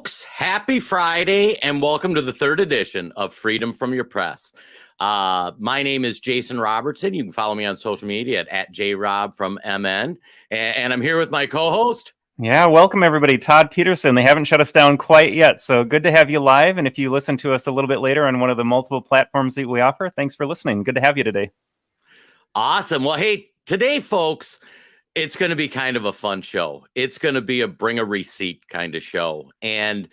Folks, happy Friday and welcome to the third edition of Freedom from Your Press. My name is Jason Robertson. You can follow me on social media at JRobFromMN. And I'm here with my co-host. Yeah, welcome everybody. Todd Peterson. They haven't shut us down quite yet, so good to have you live. And if you listen to us a little bit later on one of the multiple platforms that we offer, thanks for listening. Good to have you today. Awesome. Well, hey, today, folks, it's going to be kind of a fun show. It's going to be a bring a receipt kind of show. And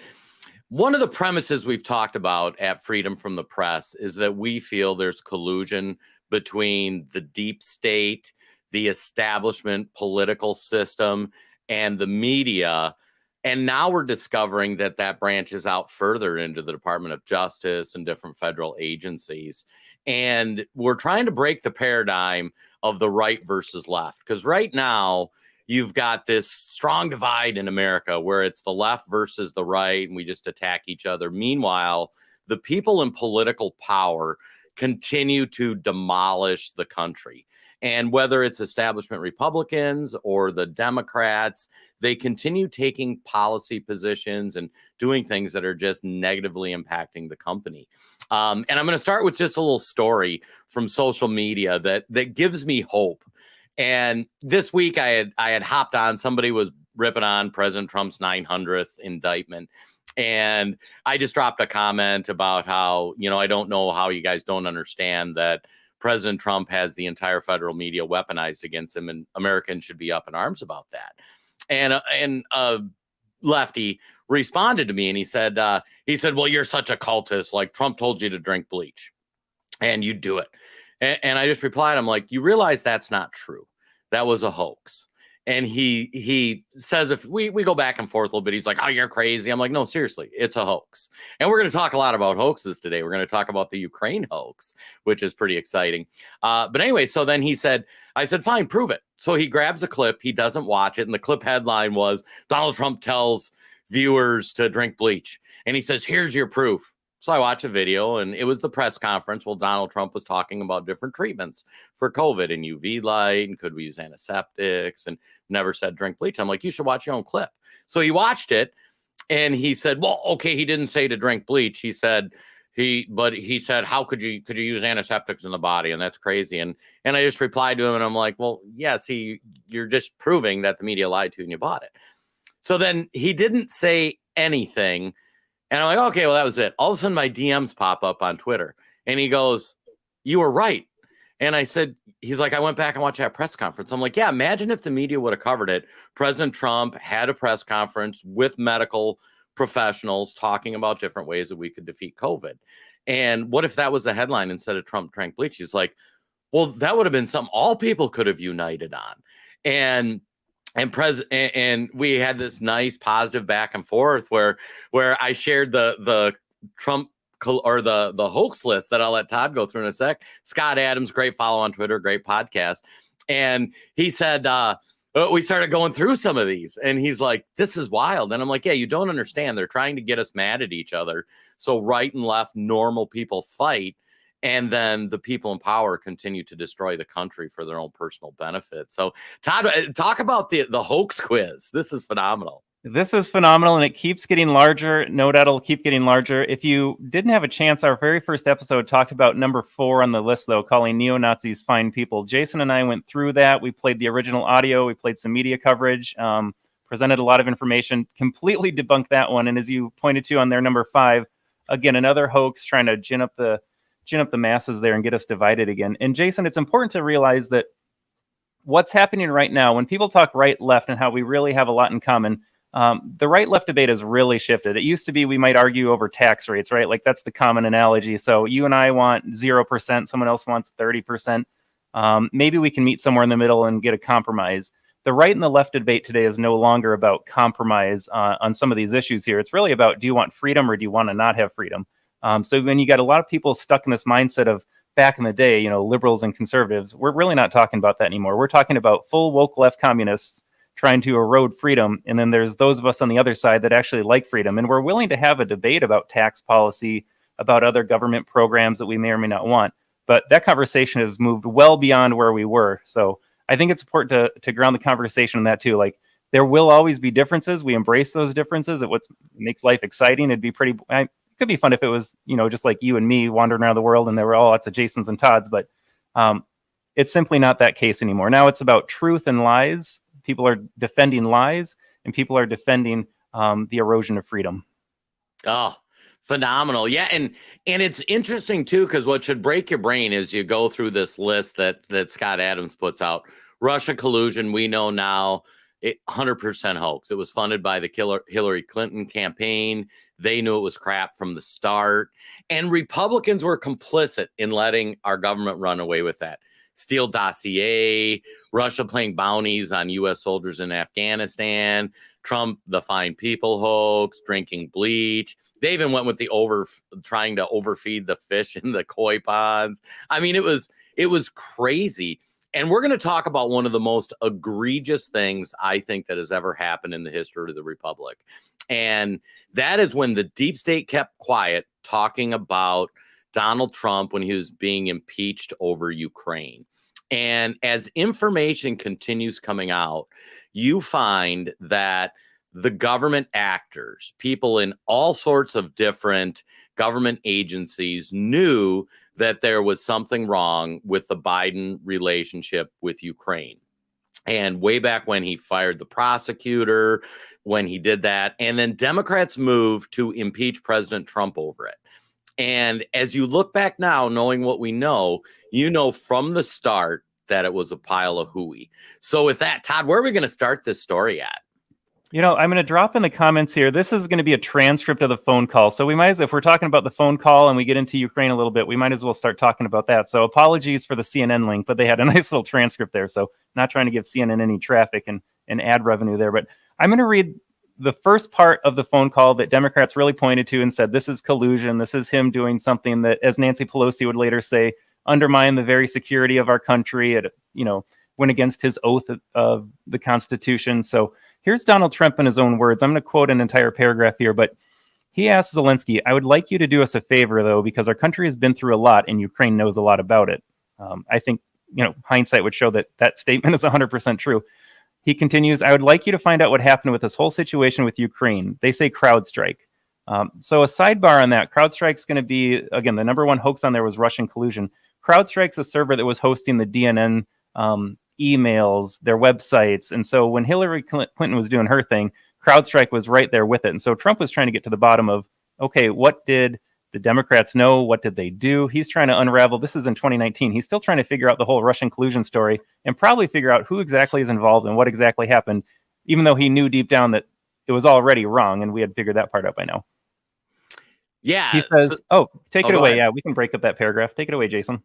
one of the premises we've talked about at Freedom from the Press is that we feel there's collusion between the deep state, the establishment political system, and the media. And now we're discovering that that branches out further into the Department of Justice and different federal agencies. And we're trying to break the paradigm of the right versus left. Because right now, you've got this strong divide in America where it's the left versus the right, and we just attack each other. Meanwhile, the people in political power continue to demolish the country. And whether it's establishment Republicans or the Democrats, they continue taking policy positions and doing things that are just negatively impacting the company. And I'm going to start with just a little story from social media that gives me hope. And this week I had hopped on, somebody was ripping on President Trump's 900th indictment. And I just dropped a comment about how, I don't know how you guys don't understand that President Trump has the entire federal media weaponized against him, and Americans should be up in arms about that. And lefty responded to me, and he said, well, you're such a cultist. Like, Trump told you to drink bleach, and you do it. And I just replied, I'm like, you realize that's not true. That was a hoax. And he says, if we go back and forth a little bit, he's like, oh, you're crazy. I'm like, no, seriously, it's a hoax. And we're going to talk a lot about hoaxes today. We're going to talk about the Ukraine hoax, which is pretty exciting. But anyway, so then I said, fine, prove it. So he grabs a clip. He doesn't watch it. And the clip headline was, Donald Trump tells viewers to drink bleach. And he says, here's your proof. So I watched a video, and it was the press conference. Well, Donald Trump was talking about different treatments for COVID and UV light, and could we use antiseptics, and never said drink bleach. I'm like, you should watch your own clip. So he watched it, and he said, well, okay, he didn't say to drink bleach. He said, how could you use antiseptics in the body? And that's crazy. And I just replied to him, and I'm like, well, yeah, see, you're just proving that the media lied to you and you bought it. So then he didn't say anything. And I'm like, okay, well, that was it. All of a sudden, my DMs pop up on Twitter. And he goes, you were right. And I said, he's like, I went back and watched that press conference. I'm like, yeah, imagine if the media would have covered it. President Trump had a press conference with medical professionals talking about different ways that we could defeat COVID. And what if that was the headline instead of Trump drank bleach? He's like, well, that would have been something all people could have united on. And we had this nice positive back and forth where I shared the Trump or the hoax list that I'll let Todd go through in a sec. Scott Adams, great follow on Twitter, great podcast. And he said, we started going through some of these, and he's like, this is wild. And I'm like, yeah, you don't understand. They're trying to get us mad at each other. So right and left, normal people fight. And then the people in power continue to destroy the country for their own personal benefit. So, Todd, talk about the hoax quiz. This is phenomenal. This is phenomenal, and it keeps getting larger. No doubt it'll keep getting larger. If you didn't have a chance, our very first episode talked about number 4 on the list, though, calling neo-Nazis fine people. Jason and I went through that. We played the original audio. We played some media coverage, presented a lot of information, completely debunked that one. And as you pointed to on their number 5, again, another hoax trying to gin up the masses there and get us divided again. And Jason, it's important to realize that what's happening right now, when people talk right, left, and how we really have a lot in common, the right-left debate has really shifted. It used to be we might argue over tax rates, right? Like, that's the common analogy. So you and I want 0%, someone else wants 30%. Maybe we can meet somewhere in the middle and get a compromise. The right and the left debate today is no longer about compromise on some of these issues here. It's really about, do you want freedom or do you want to not have freedom? So when you got a lot of people stuck in this mindset of back in the day, liberals and conservatives, we're really not talking about that anymore. We're talking about full woke left communists trying to erode freedom. And then there's those of us on the other side that actually like freedom. And we're willing to have a debate about tax policy, about other government programs that we may or may not want. But that conversation has moved well beyond where we were. So I think it's important to ground the conversation in that too. Like, There will always be differences. We embrace those differences. It what makes life exciting. It'd be it could be fun if it was, just like you and me wandering around the world and there were all lots of Jasons and Todds, but it's simply not that case anymore. Now it's about truth and lies. People are defending lies, and people are defending the erosion of freedom. Oh, phenomenal. Yeah. And it's interesting too, because what should break your brain is you go through this list that Scott Adams puts out. Russia collusion, we know now, 100% hoax. It was funded by the Hillary Clinton campaign. They knew it was crap from the start. And Republicans were complicit in letting our government run away with that. Steele dossier, Russia playing bounties on U.S. soldiers in Afghanistan, Trump, the fine people hoax, drinking bleach. They even went with the trying to overfeed the fish in the koi ponds. I mean, it was crazy. And we're going to talk about one of the most egregious things I think that has ever happened in the history of the Republic. And that is when the deep state kept quiet talking about Donald Trump when he was being impeached over Ukraine. And as information continues coming out, you find that the government actors, people in all sorts of different government agencies, knew that there was something wrong with the Biden relationship with Ukraine. And way back when he fired the prosecutor, when he did that, and then Democrats moved to impeach President Trump over it. And as you look back now, knowing what we know, from the start that it was a pile of hooey. So with that, Todd, where are we going to start this story at? I'm going to drop in the comments here. This is going to be a transcript of the phone call. So we might as, if we're talking about the phone call and we get into Ukraine a little bit, we might as well start talking about that. So apologies for the CNN link, but they had a nice little transcript there. So not trying to give CNN any traffic and ad revenue there, but I'm going to read the first part of the phone call that Democrats really pointed to and said, this is collusion. This is him doing something that, as Nancy Pelosi would later say, undermine the very security of our country. It, went against his oath of the Constitution. So here's Donald Trump in his own words. I'm going to quote an entire paragraph here, but he asked Zelensky, I would like you to do us a favor, though, because our country has been through a lot and Ukraine knows a lot about it. I think, hindsight would show that statement is 100% true. He continues, I would like you to find out what happened with this whole situation with Ukraine. They say CrowdStrike. So a sidebar on that, CrowdStrike's going to be, again, the number one hoax on there was Russian collusion. CrowdStrike's a server that was hosting the DNN emails, their websites. And so when Hillary Clinton was doing her thing, CrowdStrike was right there with it. And so Trump was trying to get to the bottom of, okay, what did the Democrats know? What did they do? He's trying to unravel. This is in 2019. He's still trying to figure out the whole Russian collusion story and probably figure out who exactly is involved and what exactly happened, even though he knew deep down that it was already wrong. And we had figured that part out by now. Yeah. He says, take it away. Ahead. Yeah, we can break up that paragraph. Take it away, Jason.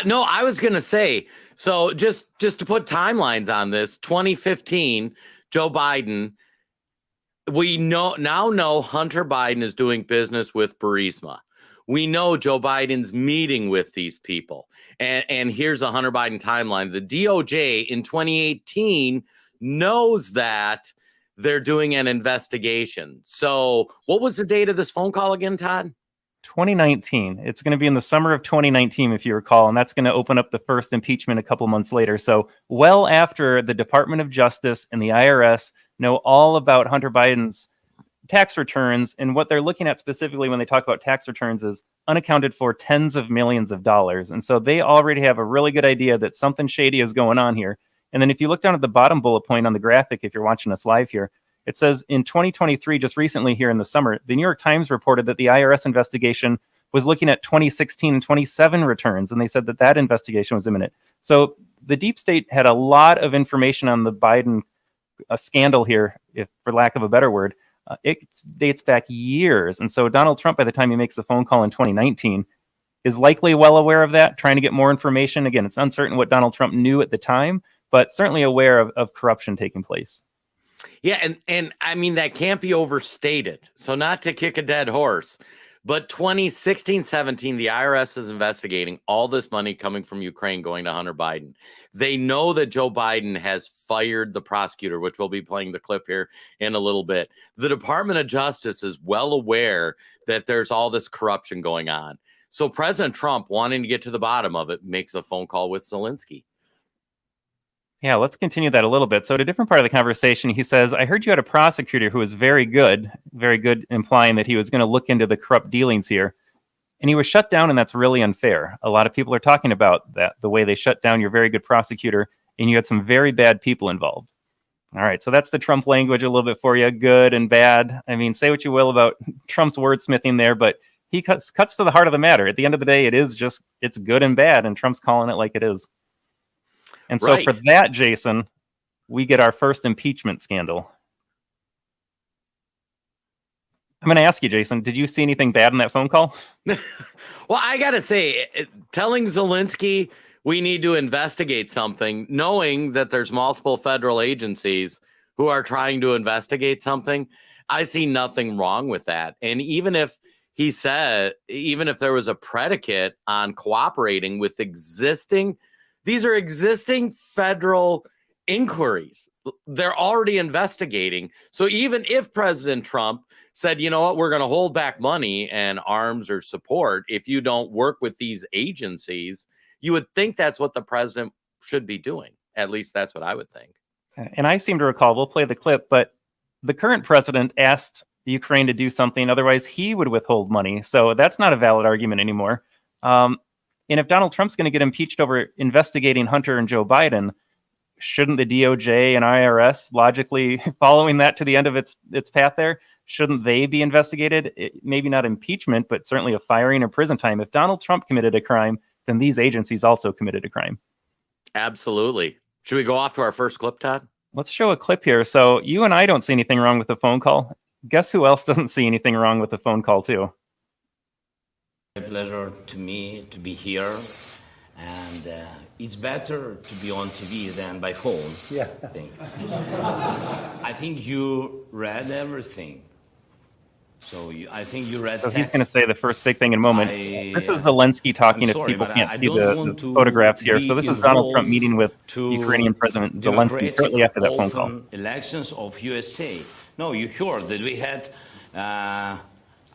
No, I was going to say, so just to put timelines on this, 2015, Joe Biden, we now know Hunter Biden is doing business with Burisma. We know Joe Biden's meeting with these people. And here's a Hunter Biden timeline. The DOJ in 2018 knows that they're doing an investigation. So what was the date of this phone call again, Todd? 2019. It's going to be in the summer of 2019, if you recall, and that's going to open up the first impeachment a couple months later. So well after the Department of Justice and the IRS know all about Hunter Biden's tax returns, and what they're looking at specifically when they talk about tax returns is unaccounted for tens of millions of dollars. And so they already have a really good idea that something shady is going on here. And then if you look down at the bottom bullet point on the graphic, if you're watching us live here, it says in 2023, just recently here in the summer, the New York Times reported that the IRS investigation was looking at 2016 and 27 returns, and they said that investigation was imminent. So the deep state had a lot of information on the Biden scandal here, if for lack of a better word. It dates back years. And so Donald Trump, by the time he makes the phone call in 2019, is likely well aware of that, trying to get more information. Again, it's uncertain what Donald Trump knew at the time, but certainly aware of corruption taking place. Yeah, and I mean, that can't be overstated. So not to kick a dead horse, but 2016, 17, the IRS is investigating all this money coming from Ukraine going to Hunter Biden. They know that Joe Biden has fired the prosecutor, which we'll be playing the clip here in a little bit. The Department of Justice is well aware that there's all this corruption going on. So President Trump, wanting to get to the bottom of it, makes a phone call with Zelensky. Yeah, let's continue that a little bit. So, at a different part of the conversation, he says, I heard you had a prosecutor who was very good, implying that he was going to look into the corrupt dealings here. And he was shut down, and that's really unfair. A lot of people are talking about that, the way they shut down your very good prosecutor, and you had some very bad people involved. All right, so that's the Trump language a little bit for you, good and bad. I mean, say what you will about Trump's wordsmithing there, but he cuts to the heart of the matter. At the end of the day, it's good and bad, and Trump's calling it like it is. And so for that, Jason, we get our first impeachment scandal. I'm going to ask you, Jason, did you see anything bad in that phone call? Well, I got to say, telling Zelensky we need to investigate something, knowing that there's multiple federal agencies who are trying to investigate something, I see nothing wrong with that. And even if there was a predicate on cooperating with these are existing federal inquiries. They're already investigating. So even if President Trump said, you know what, we're going to hold back money and arms or support if you don't work with these agencies, you would think that's what the president should be doing. At least that's what I would think. And I seem to recall, we'll play the clip, but the current president asked Ukraine to do something, otherwise he would withhold money. So that's not a valid argument anymore. And if Donald Trump's going to get impeached over investigating Hunter and Joe Biden, shouldn't the DOJ and IRS, logically following that to the end of its path there, shouldn't they be investigated? Maybe not impeachment, but certainly a firing or prison time. If Donald Trump committed a crime, then these agencies also committed a crime. Absolutely. Should we go off to our first clip, Todd? Let's show a clip here. So you and I don't see anything wrong with the phone call. Guess who else doesn't see anything wrong with the phone call too? A pleasure to me to be here, and it's better to be on TV than by phone. Yeah. I think you read everything. So I think you read. So he's going to say the first big thing in a moment. This is Zelensky talking. If people can't see the photographs here, so this is Donald Trump meeting with Ukrainian President Zelensky shortly after that phone call. Elections of USA. No, you heard that we had.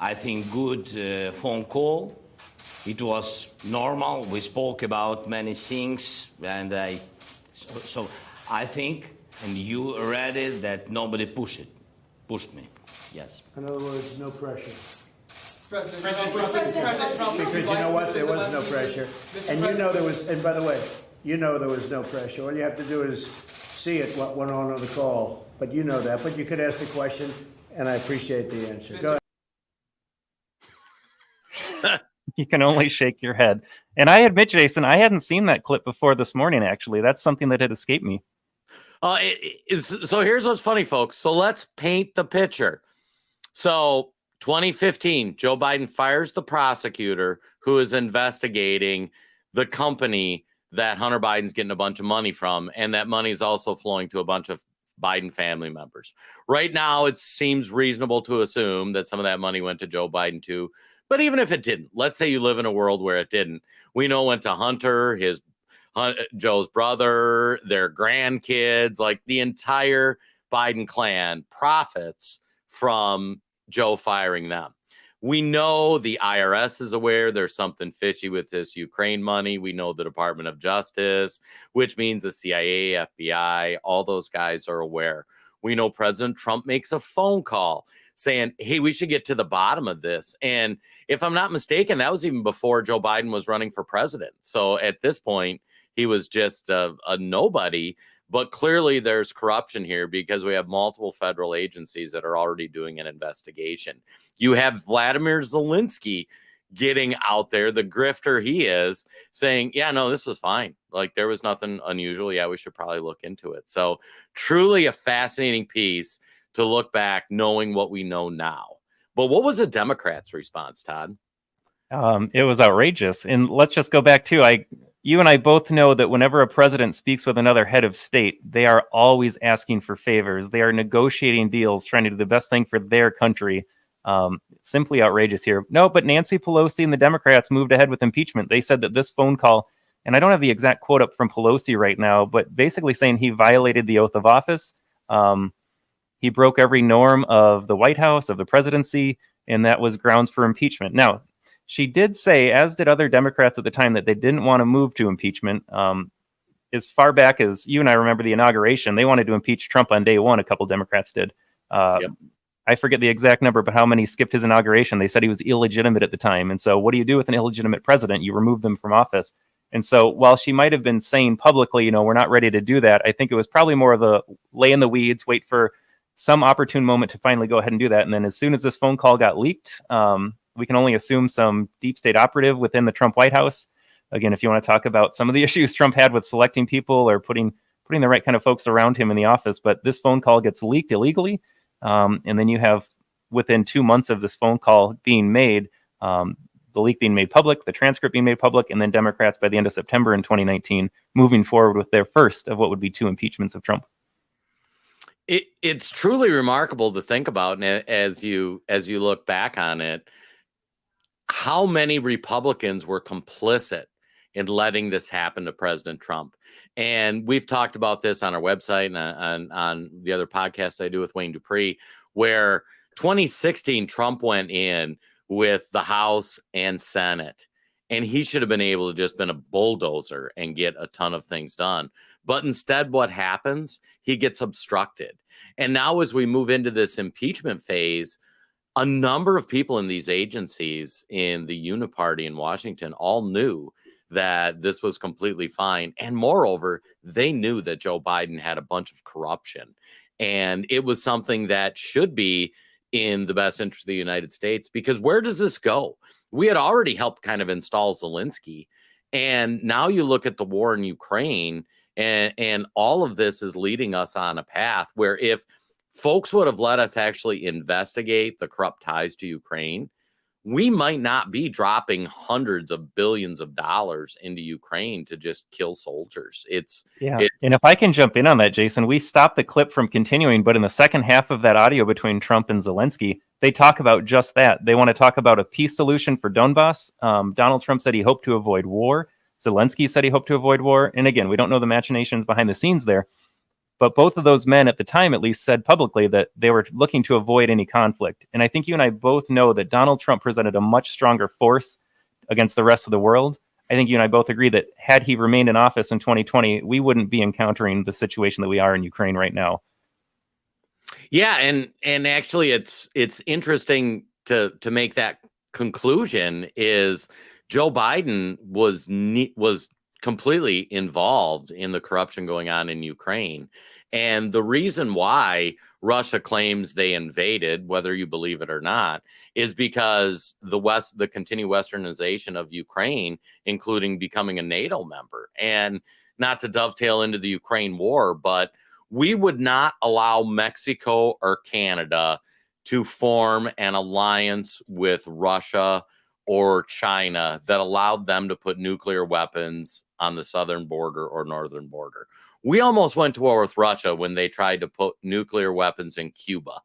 I think good phone call. It was normal. We spoke about many things, and so I think, and you read it, that nobody pushed me. Yes. In other words, no pressure. President Trump. Because you know what? There was no pressure. And you know there was, and by the way, you know there was no pressure. All you have to do is see it, what went on the call. But you know that. But you could ask the question, and I appreciate the answer. Go ahead. You can only shake your head. And I admit, Jason, I hadn't seen that clip before this morning, actually. That's something that had escaped me. So here's what's funny, folks. So let's paint the picture. So 2015, Joe Biden fires the prosecutor who is investigating the company that Hunter Biden's getting a bunch of money from, and that money is also flowing to a bunch of Biden family members. Right now, it seems reasonable to assume that some of that money went to Joe Biden too. But even if it didn't, let's say you live in a world where it didn't. We know it went to Hunter, Joe's brother, their grandkids, like the entire Biden clan profits from Joe firing them. We know the IRS is aware there's something fishy with this Ukraine money. We know the Department of Justice, which means the CIA, FBI, all those guys are aware. We know President Trump makes a phone call saying, hey, we should get to the bottom of this. And if I'm not mistaken, that was even before Joe Biden was running for president. So at this point, he was just a nobody. But clearly there's corruption here because we have multiple federal agencies that are already doing an investigation. You have Vladimir Zelensky getting out there, the grifter he is, saying, yeah, no, this was fine. Like there was nothing unusual. Yeah, we should probably look into it. So truly a fascinating piece to look back knowing what we know now. But what was the Democrats' response, Todd? It was outrageous. And let's just go back to, you and I both know that whenever a president speaks with another head of state, they are always asking for favors. They are negotiating deals, trying to do the best thing for their country. Simply outrageous here. No, but Nancy Pelosi and the Democrats moved ahead with impeachment. They said that this phone call, and I don't have the exact quote up from Pelosi right now, but basically saying he violated the oath of office. He broke every norm of the White House, of the presidency, and that was grounds for impeachment. Now, she did say, as did other Democrats at the time, that they didn't want to move to impeachment. as far back as you and I remember the inauguration, they wanted to impeach Trump on day one. A couple Democrats did. Yep. I forget the exact number, but how many skipped his inauguration? They said he was illegitimate at the time. And so what do you do with an illegitimate president? You remove them from office. And so while she might have been saying publicly, we're not ready to do that, I think it was probably more of a lay in the weeds, wait for some opportune moment to finally go ahead and do that. And then as soon as this phone call got leaked, we can only assume some deep state operative within the Trump White House. Again, if you want to talk about some of the issues Trump had with selecting people or putting the right kind of folks around him in the office, but this phone call gets leaked illegally. And then you have, within 2 months of this phone call being made, the leak being made public, the transcript being made public, and then Democrats by the end of September in 2019 moving forward with their first of what would be 2 impeachments of Trump. It's truly remarkable to think about, and as you look back on it, how many Republicans were complicit in letting this happen to President Trump. And we've talked about this on our website and on the other podcast I do with Wayne Dupree, where 2016 Trump went in with the House and Senate, and he should have been able to just been a bulldozer and get a ton of things done. But instead, what happens? He gets obstructed. And now as we move into this impeachment phase, a number of people in these agencies in the Uniparty in Washington all knew that this was completely fine. And moreover, they knew that Joe Biden had a bunch of corruption. And it was something that should be in the best interest of the United States, because where does this go? We had already helped kind of install Zelensky. And now you look at the war in Ukraine, and all of this is leading us on a path where if folks would have let us actually investigate the corrupt ties to Ukraine, we might not be dropping hundreds of billions of dollars into Ukraine to just kill soldiers. And if I can jump in on that, Jason, we stopped the clip from continuing, but in the second half of that audio between Trump and Zelensky, they talk about just that. They want to talk about a peace solution for Donbass. Donald Trump said he hoped to avoid war. Zelensky said he hoped to avoid war. And again, we don't know the machinations behind the scenes there. But both of those men at the time, at least, said publicly that they were looking to avoid any conflict. And I think you and I both know that Donald Trump presented a much stronger force against the rest of the world. I think you and I both agree that had he remained in office in 2020, we wouldn't be encountering the situation that we are in Ukraine right now. Yeah, and actually, it's interesting to make that conclusion. Is Joe Biden was completely involved in the corruption going on in Ukraine. And the reason why Russia claims they invaded, whether you believe it or not, is because the continued westernization of Ukraine, including becoming a NATO member. And not to dovetail into the Ukraine war, but we would not allow Mexico or Canada to form an alliance with Russia or China that allowed them to put nuclear weapons on the southern border or northern border. We almost went to war with Russia when they tried to put nuclear weapons in Cuba.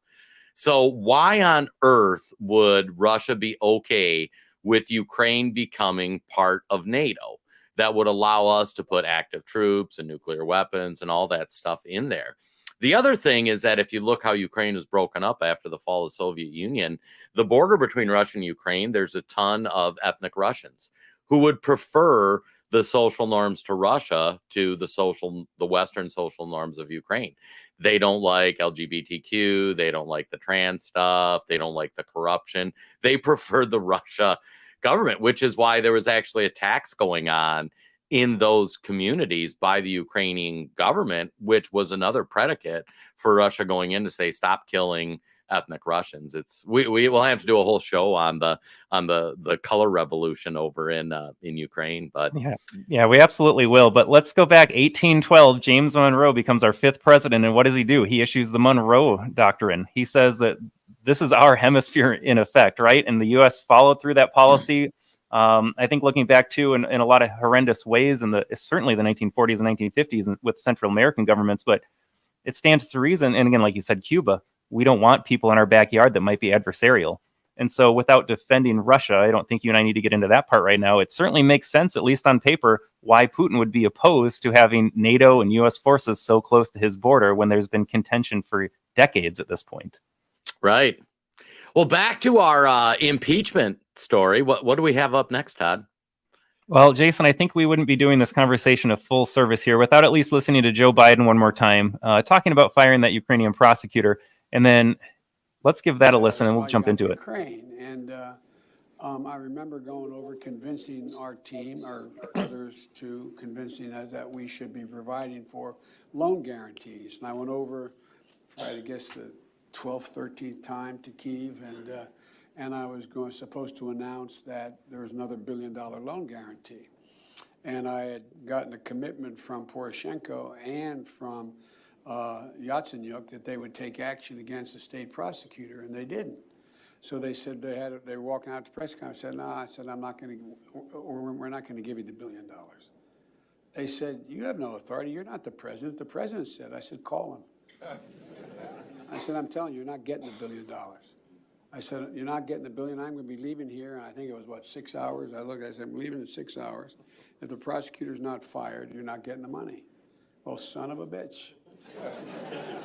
So why on earth would Russia be okay with Ukraine becoming part of NATO? That would allow us to put active troops and nuclear weapons and all that stuff in there. The other thing is that if you look how Ukraine was broken up after the fall of the Soviet Union, the border between Russia and Ukraine, there's a ton of ethnic Russians who would prefer the social norms to Russia to the Western social norms of Ukraine. They don't like LGBTQ. They don't like the trans stuff. They don't like the corruption. They prefer the Russia government, which is why there was actually attacks going on in those communities by the Ukrainian government, which was another predicate for Russia going in to say, stop killing ethnic Russians. We will have to do a whole show on the color revolution over in Ukraine. But yeah, we absolutely will. But let's go back 1812. James Monroe becomes our 5th president, and what does he do? He issues the Monroe Doctrine. He says that this is our hemisphere in effect, right? And the U.S. followed through that policy. I think looking back too in a lot of horrendous ways in certainly the 1940s and 1950s with Central American governments, but it stands to reason. And again, like you said, Cuba, we don't want people in our backyard that might be adversarial. And so without defending Russia, I don't think you and I need to get into that part right now. It certainly makes sense, at least on paper, why Putin would be opposed to having NATO and U.S. forces so close to his border when there's been contention for decades at this point. Right. Well, back to our impeachment story. What do we have up next, Todd? Well, Jason, I think we wouldn't be doing this conversation a full service here without at least listening to Joe Biden one more time, talking about firing that Ukrainian prosecutor. And then let's give that a listen and we'll jump into it. Ukraine. And I remember going over convincing our team, or others too, convincing us that we should be providing for loan guarantees. And I went over for, I guess, the 12th, 13th time to Kyiv, and I was supposed to announce that there was another $1 billion loan guarantee. And I had gotten a commitment from Poroshenko and from Yatsenyuk that they would take action against the state prosecutor, and they didn't. So they said they were walking out to press conference. I said, no, I said, we're not going to give you the $1 billion. They said, you have no authority. You're not the president. The president said. I said, call him. I said, I'm telling you, you're not getting the $1 billion. I said, you're not getting the $1 billion. I'm going to be leaving here. And I think it was, 6 hours? I said, I'm leaving in 6 hours. If the prosecutor's not fired, you're not getting the money. Well, son of a bitch.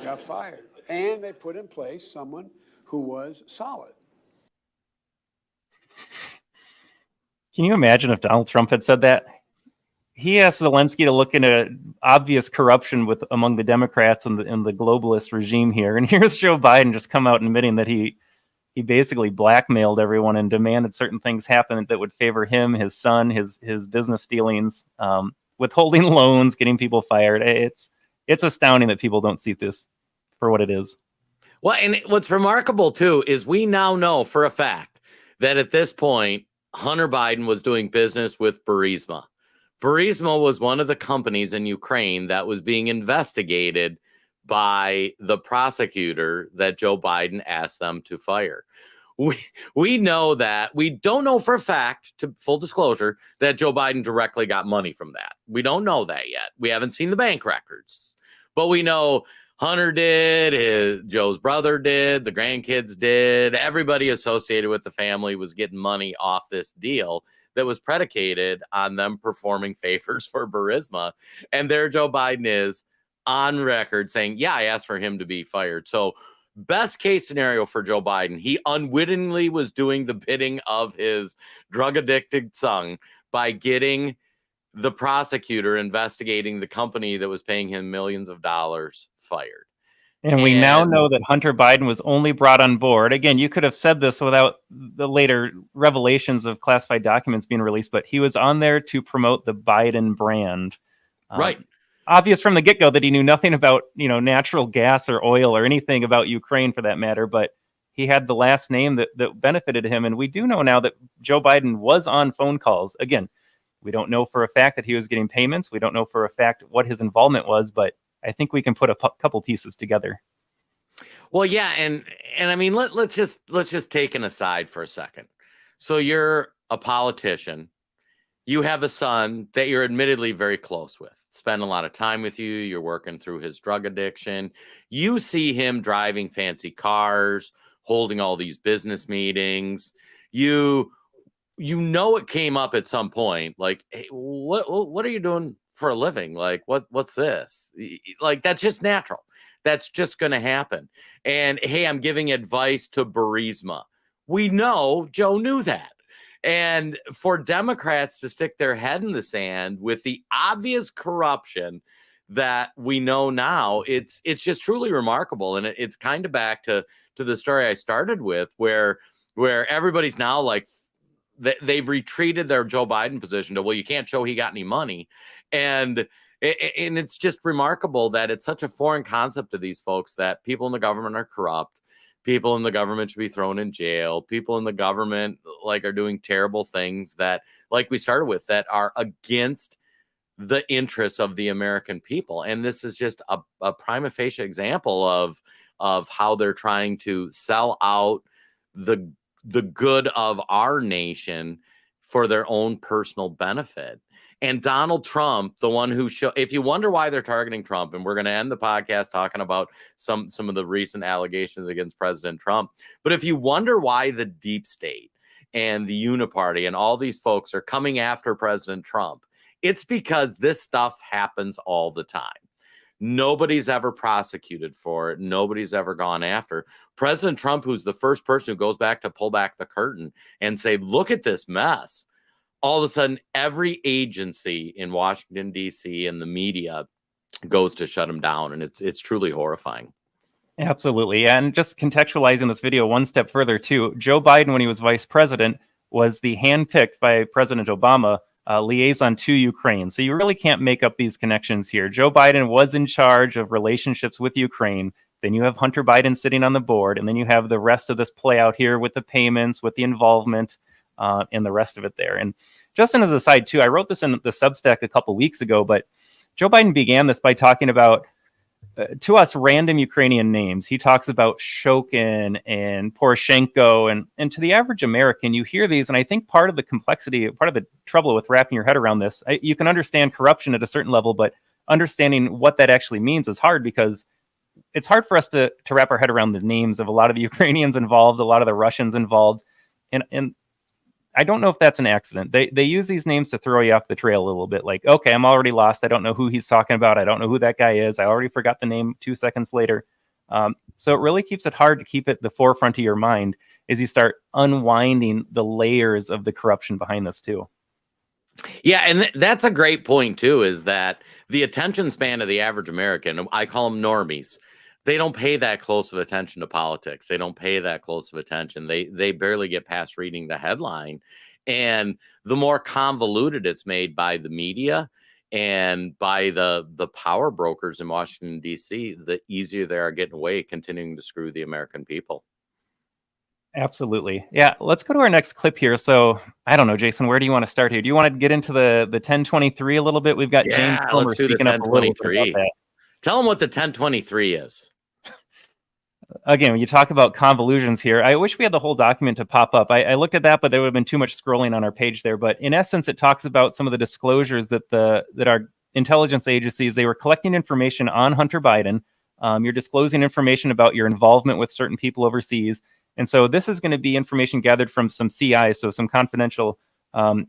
Got fired. And they put in place someone who was solid. Can you imagine if Donald Trump had said that? He asked Zelensky to look into obvious corruption among the Democrats and the globalist regime here. And here's Joe Biden just come out admitting that he basically blackmailed everyone and demanded certain things happen that would favor him, his son, his business dealings, withholding loans, getting people fired. It's astounding that people don't see this for what it is. Well, and what's remarkable, too, is we now know for a fact that at this point, Hunter Biden was doing business with Burisma. Burisma was one of the companies in Ukraine that was being investigated by the prosecutor that Joe Biden asked them to fire. We know that. We don't know for a fact, to full disclosure, that Joe Biden directly got money from that. We don't know that yet. We haven't seen the bank records. But we know Hunter did, Joe's brother did, the grandkids did. Everybody associated with the family was getting money off this deal that was predicated on them performing favors for Burisma. And there Joe Biden is on record saying, yeah, I asked for him to be fired. So best case scenario for Joe Biden, he unwittingly was doing the bidding of his drug-addicted son by getting the prosecutor investigating the company that was paying him millions of dollars fired. And we now know that Hunter Biden was only brought on board. Again, you could have said this without the later revelations of classified documents being released, but he was on there to promote the Biden brand. Right. Obvious from the get-go that he knew nothing about, natural gas or oil or anything about Ukraine for that matter, but he had the last name that benefited him. And we do know now that Joe Biden was on phone calls. Again, we don't know for a fact that he was getting payments. We don't know for a fact what his involvement was, but I think we can put a couple pieces together. Well, yeah, and I mean, let's just take an aside for a second. So you're a politician. You have a son that you're admittedly very close with. Spend a lot of time with you. You're working through his drug addiction. You see him driving fancy cars, holding all these business meetings. You it came up at some point, like, hey, what are you doing for a living? Like, what's this? Like, that's just natural. That's just going to happen. And hey, I'm giving advice to Burisma. We know Joe knew that. And for Democrats to stick their head in the sand with the obvious corruption that we know now, it's just truly remarkable. And it's kind of back to the story I started with, where everybody's now like, they've retreated their Joe Biden position to, well, you can't show he got any money. And it's just remarkable that it's such a foreign concept to these folks that people in the government are corrupt. People in the government should be thrown in jail. People in the government are doing terrible things that, like we started with, that are against the interests of the American people. And this is just a prima facie example of how they're trying to sell out the good of our nation for their own personal benefit. And Donald Trump, the one who if you wonder why they're targeting Trump, and we're going to end the podcast talking about some of the recent allegations against President Trump. But if you wonder why the deep state and the uniparty and all these folks are coming after President Trump, it's because this stuff happens all the time. Nobody's ever prosecuted for it. Nobody's ever gone after. President Trump, who's the first person who goes back to pull back the curtain and say, look at this mess. all of a sudden every agency in Washington, D.C. and the media goes to shut him down. And it's truly horrifying. Absolutely. And just contextualizing this video one step further, too, Joe Biden, when he was vice president, was the handpicked by President Obama liaison to Ukraine. So you really can't make up these connections here. Joe Biden was in charge of relationships with Ukraine. Then you have Hunter Biden sitting on the board. And then you have the rest of this play out here with the payments, with the involvement, and the rest of it there. And just as a side, too, I wrote this in the Substack a couple weeks ago, but Joe Biden began this by talking about, to us, random Ukrainian names. He talks about Shokin and Poroshenko, and to the average American, you hear these, and I think part of the complexity, part of the trouble with wrapping your head around this, you can understand corruption at a certain level, but understanding what that actually means is hard, because it's hard for us to wrap our head around the names of a lot of the Ukrainians involved, a lot of the Russians involved, and I don't know if that's an accident. They use these names to throw you off the trail a little bit. Like, okay, I'm already lost. I don't know who he's talking about. I don't know who that guy is. I already forgot the name 2 seconds later. So it really keeps it hard to keep it the forefront of your mind as you start unwinding the layers of the corruption behind this too. Yeah, and that's a great point too, is that the attention span of the average American, I call them normies, they don't pay that close of attention to politics. They don't pay that close of attention. They barely get past reading the headline. And the more convoluted it's made by the media and by the power brokers in Washington, D.C., the easier they are getting away, continuing to screw the American people. Absolutely. Yeah, let's go to our next clip here. So, I don't know, Jason, where do you want to start here? Do you want to get into the 1023 a little bit? We've got James Comer let's do the speaking up a little bit about 1023. that. Tell them what the 1023 is. Again, when you talk about convolutions here, I wish we had the whole document to pop up. I looked at that, but there would have been too much scrolling on our page there. But in essence, it talks about some of the disclosures that our intelligence agencies, they were collecting information on Hunter Biden. You're disclosing information about your involvement with certain people overseas. And so this is going to be information gathered from some CI, so some confidential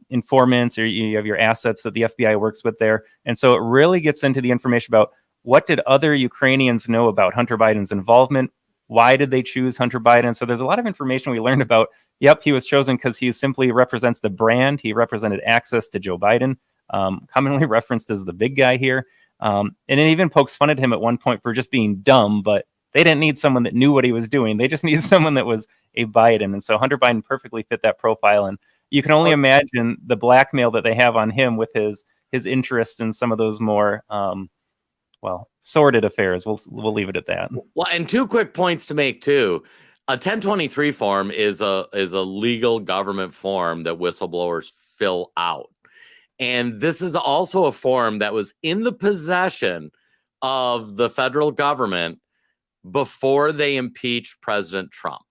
informants, or you have your assets that the FBI works with there. And so it really gets into the information about what did other Ukrainians know about Hunter Biden's involvement? Why did they choose Hunter Biden? So there's a lot of information we learned about. Yep, he was chosen because he simply represents the brand. He represented access to Joe Biden, commonly referenced as the big guy here. And it even pokes fun at him at one point for just being dumb, but they didn't need someone that knew what he was doing. They just needed someone that was a Biden. And so Hunter Biden perfectly fit that profile. And you can only imagine the blackmail that they have on him with his interest in some of those more sordid affairs. We'll leave it at that. Well, and 2 quick points to make too. A 1023 form is a legal government form that whistleblowers fill out. And this is also a form that was in the possession of the federal government before they impeached President Trump.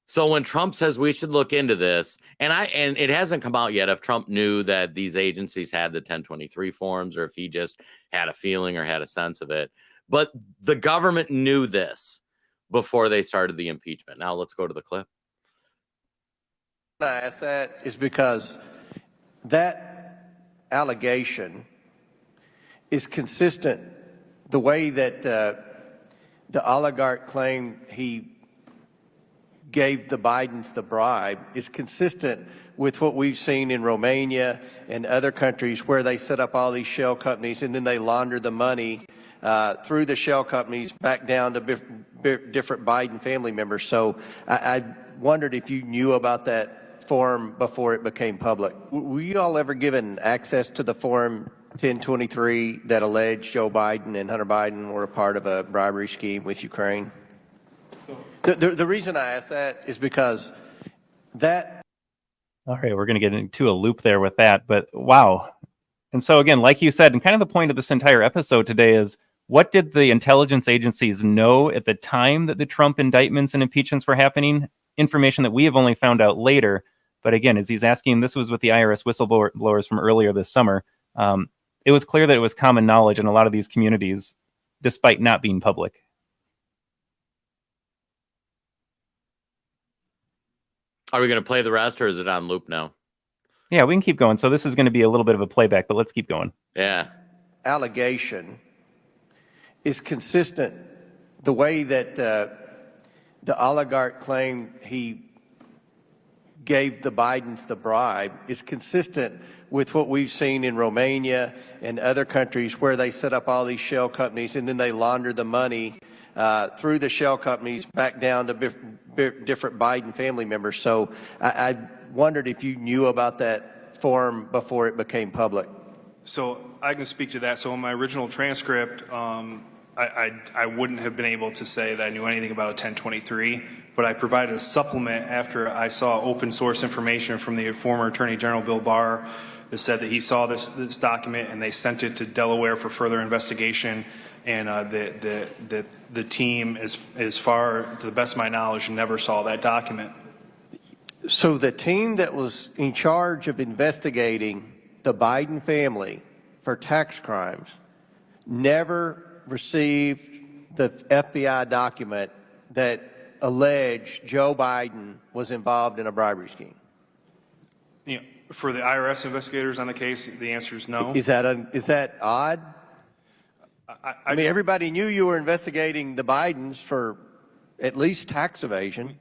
So when Trump says we should look into this, and it hasn't come out yet if Trump knew that these agencies had the 1023 forms, or if he just had a feeling or had a sense of it. But the government knew this before they started the impeachment. Now let's go to the clip. I ask that is because that allegation is consistent. The way that the oligarch claimed he gave the Bidens the bribe is consistent with what we've seen in Romania and other countries where they set up all these shell companies and then they launder the money through the shell companies back down to different Biden family members. So I wondered if you knew about that form before it became public. Were you all ever given access to the form 1023 that alleged Joe Biden and Hunter Biden were a part of a bribery scheme with Ukraine? The reason I ask that is because that... All right, we're going to get into a loop there with that, but wow. And so again, like you said, and kind of the point of this entire episode today is, what did the intelligence agencies know at the time that the Trump indictments and impeachments were happening? Information that we have only found out later. But again, as he's asking, this was with the IRS whistleblowers from earlier this summer. It was clear that it was common knowledge in a lot of these communities, despite not being public. Are we going to play the rest, or is it on loop now? Yeah, we can keep going. So this is going to be a little bit of a playback, but let's keep going. Yeah. Allegation is consistent. The way that the oligarch claimed he gave the Bidens the bribe is consistent with what we've seen in Romania and other countries where they set up all these shell companies and then they launder the money through the shell companies back down to different Biden family members. So I wondered if you knew about that form before it became public. So I can speak to that. So in my original transcript, I wouldn't have been able to say that I knew anything about 1023, but I provided a supplement after I saw open source information from the former Attorney General Bill Barr that said that he saw this document and they sent it to Delaware for further investigation. And the team, as far to the best of my knowledge, never saw that document. So the team that was in charge of investigating the Biden family for tax crimes never received the FBI document that alleged Joe Biden was involved in a bribery scheme. You know, for the IRS investigators on the case, the answer is no. Is that odd? I mean, everybody knew you were investigating the Bidens for at least tax evasion.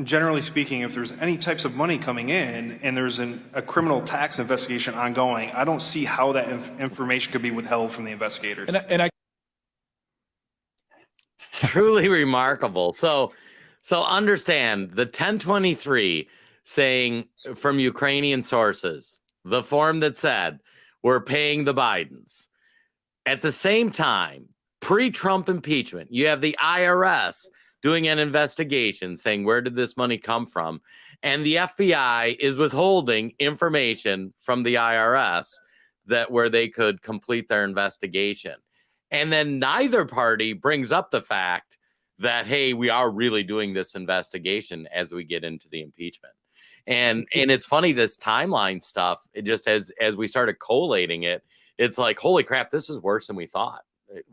Generally speaking, if there's any types of money coming in and there's a criminal tax investigation ongoing, I don't see how that information could be withheld from the investigators. Truly remarkable. So understand the 1023 saying from Ukrainian sources, the form that said we're paying the Bidens. At the same time, pre-Trump impeachment, you have the IRS doing an investigation saying, where did this money come from? And the FBI is withholding information from the IRS where they could complete their investigation. And then neither party brings up the fact that, hey, we are really doing this investigation as we get into the impeachment. And it's funny, this timeline stuff, it just as we started collating it, it's like, holy crap, this is worse than we thought.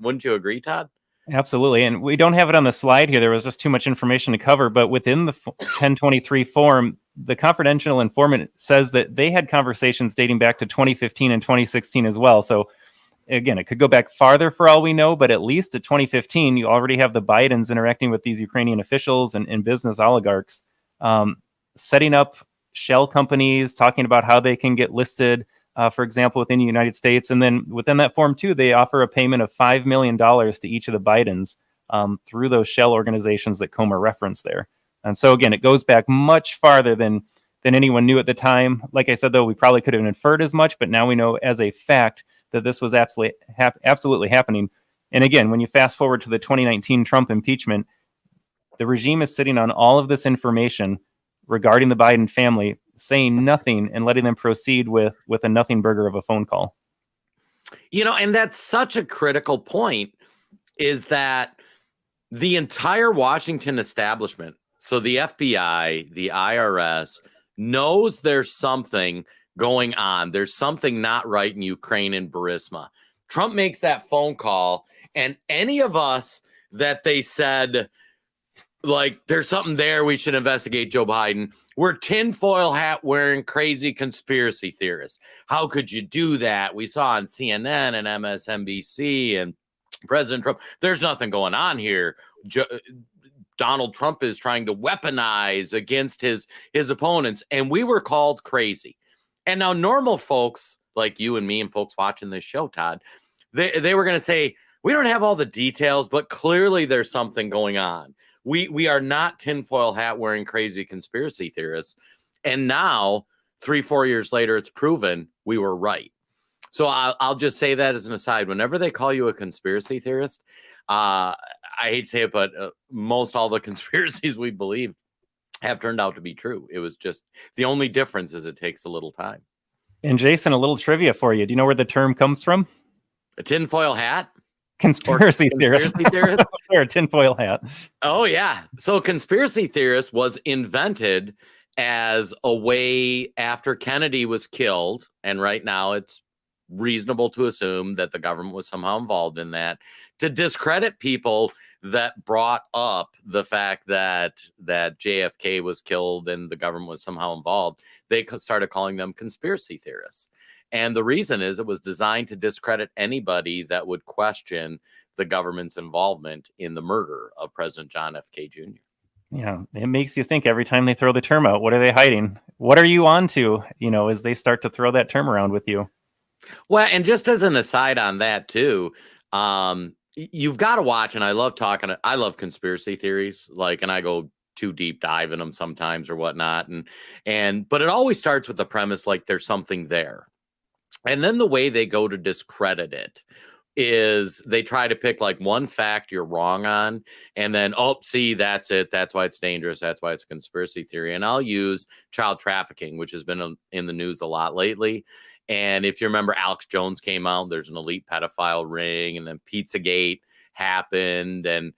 Wouldn't you agree, Todd? Absolutely. And we don't have it on the slide here. There was just too much information to cover. But within the 1023 form, the confidential informant says that they had conversations dating back to 2015 and 2016 as well. So again, it could go back farther for all we know, but at least at 2015, you already have the Bidens interacting with these Ukrainian officials and business oligarchs, setting up shell companies, talking about how they can get listed, for example, within the United States. And then within that form, too, they offer a payment of $5 million to each of the Bidens through those shell organizations that Comer referenced there. And so, again, it goes back much farther than anyone knew at the time. Like I said, though, we probably could have inferred as much, but now we know as a fact that this was absolutely happening. And again, when you fast forward to the 2019 Trump impeachment, the regime is sitting on all of this information regarding the Biden family, saying nothing and letting them proceed with a nothing burger of a phone call. You know, and that's such a critical point, is that the entire Washington establishment, so the FBI, the IRS, knows there's something going on. There's something not right in Ukraine and Burisma. Trump makes that phone call, and any of us that they said, like, there's something there, we should investigate Joe Biden, we're tinfoil hat wearing crazy conspiracy theorists. How could you do that? We saw on CNN and MSNBC and President Trump, there's nothing going on here. Donald Trump is trying to weaponize against his opponents, and we were called crazy. And now normal folks like you and me and folks watching this show, Todd, they were going to say, we don't have all the details, but clearly there's something going on. We are not tinfoil hat wearing crazy conspiracy theorists. And now, 3-4 years later, it's proven we were right. So I'll just say that as an aside. Whenever they call you a conspiracy theorist, I hate to say it, but most all the conspiracies we believed have turned out to be true. It was just the only difference is it takes a little time. And Jason, a little trivia for you. Do you know where the term comes from? A tinfoil hat? Conspiracy theorist. Or a tinfoil hat. Oh, yeah. So conspiracy theorist was invented as a way after Kennedy was killed. And right now it's reasonable to assume that the government was somehow involved in that, to discredit people that brought up the fact that JFK was killed and the government was somehow involved. They started calling them conspiracy theorists. And the reason is it was designed to discredit anybody that would question the government's involvement in the murder of President John F. K. Jr. It makes you think every time they throw the term out. What are they hiding? What are you on to, as they start to throw that term around with you? Well, and just as an aside on that too, you've got to watch, and I love conspiracy theories, and I go too deep dive in them sometimes or whatnot. But it always starts with the premise, like there's something there. And then the way they go to discredit it is they try to pick like one fact you're wrong on, and then, oh, see, that's it. That's why it's dangerous. That's why it's a conspiracy theory. And I'll use child trafficking, which has been in the news a lot lately. And if you remember, Alex Jones came out, there's an elite pedophile ring, and then Pizzagate happened, and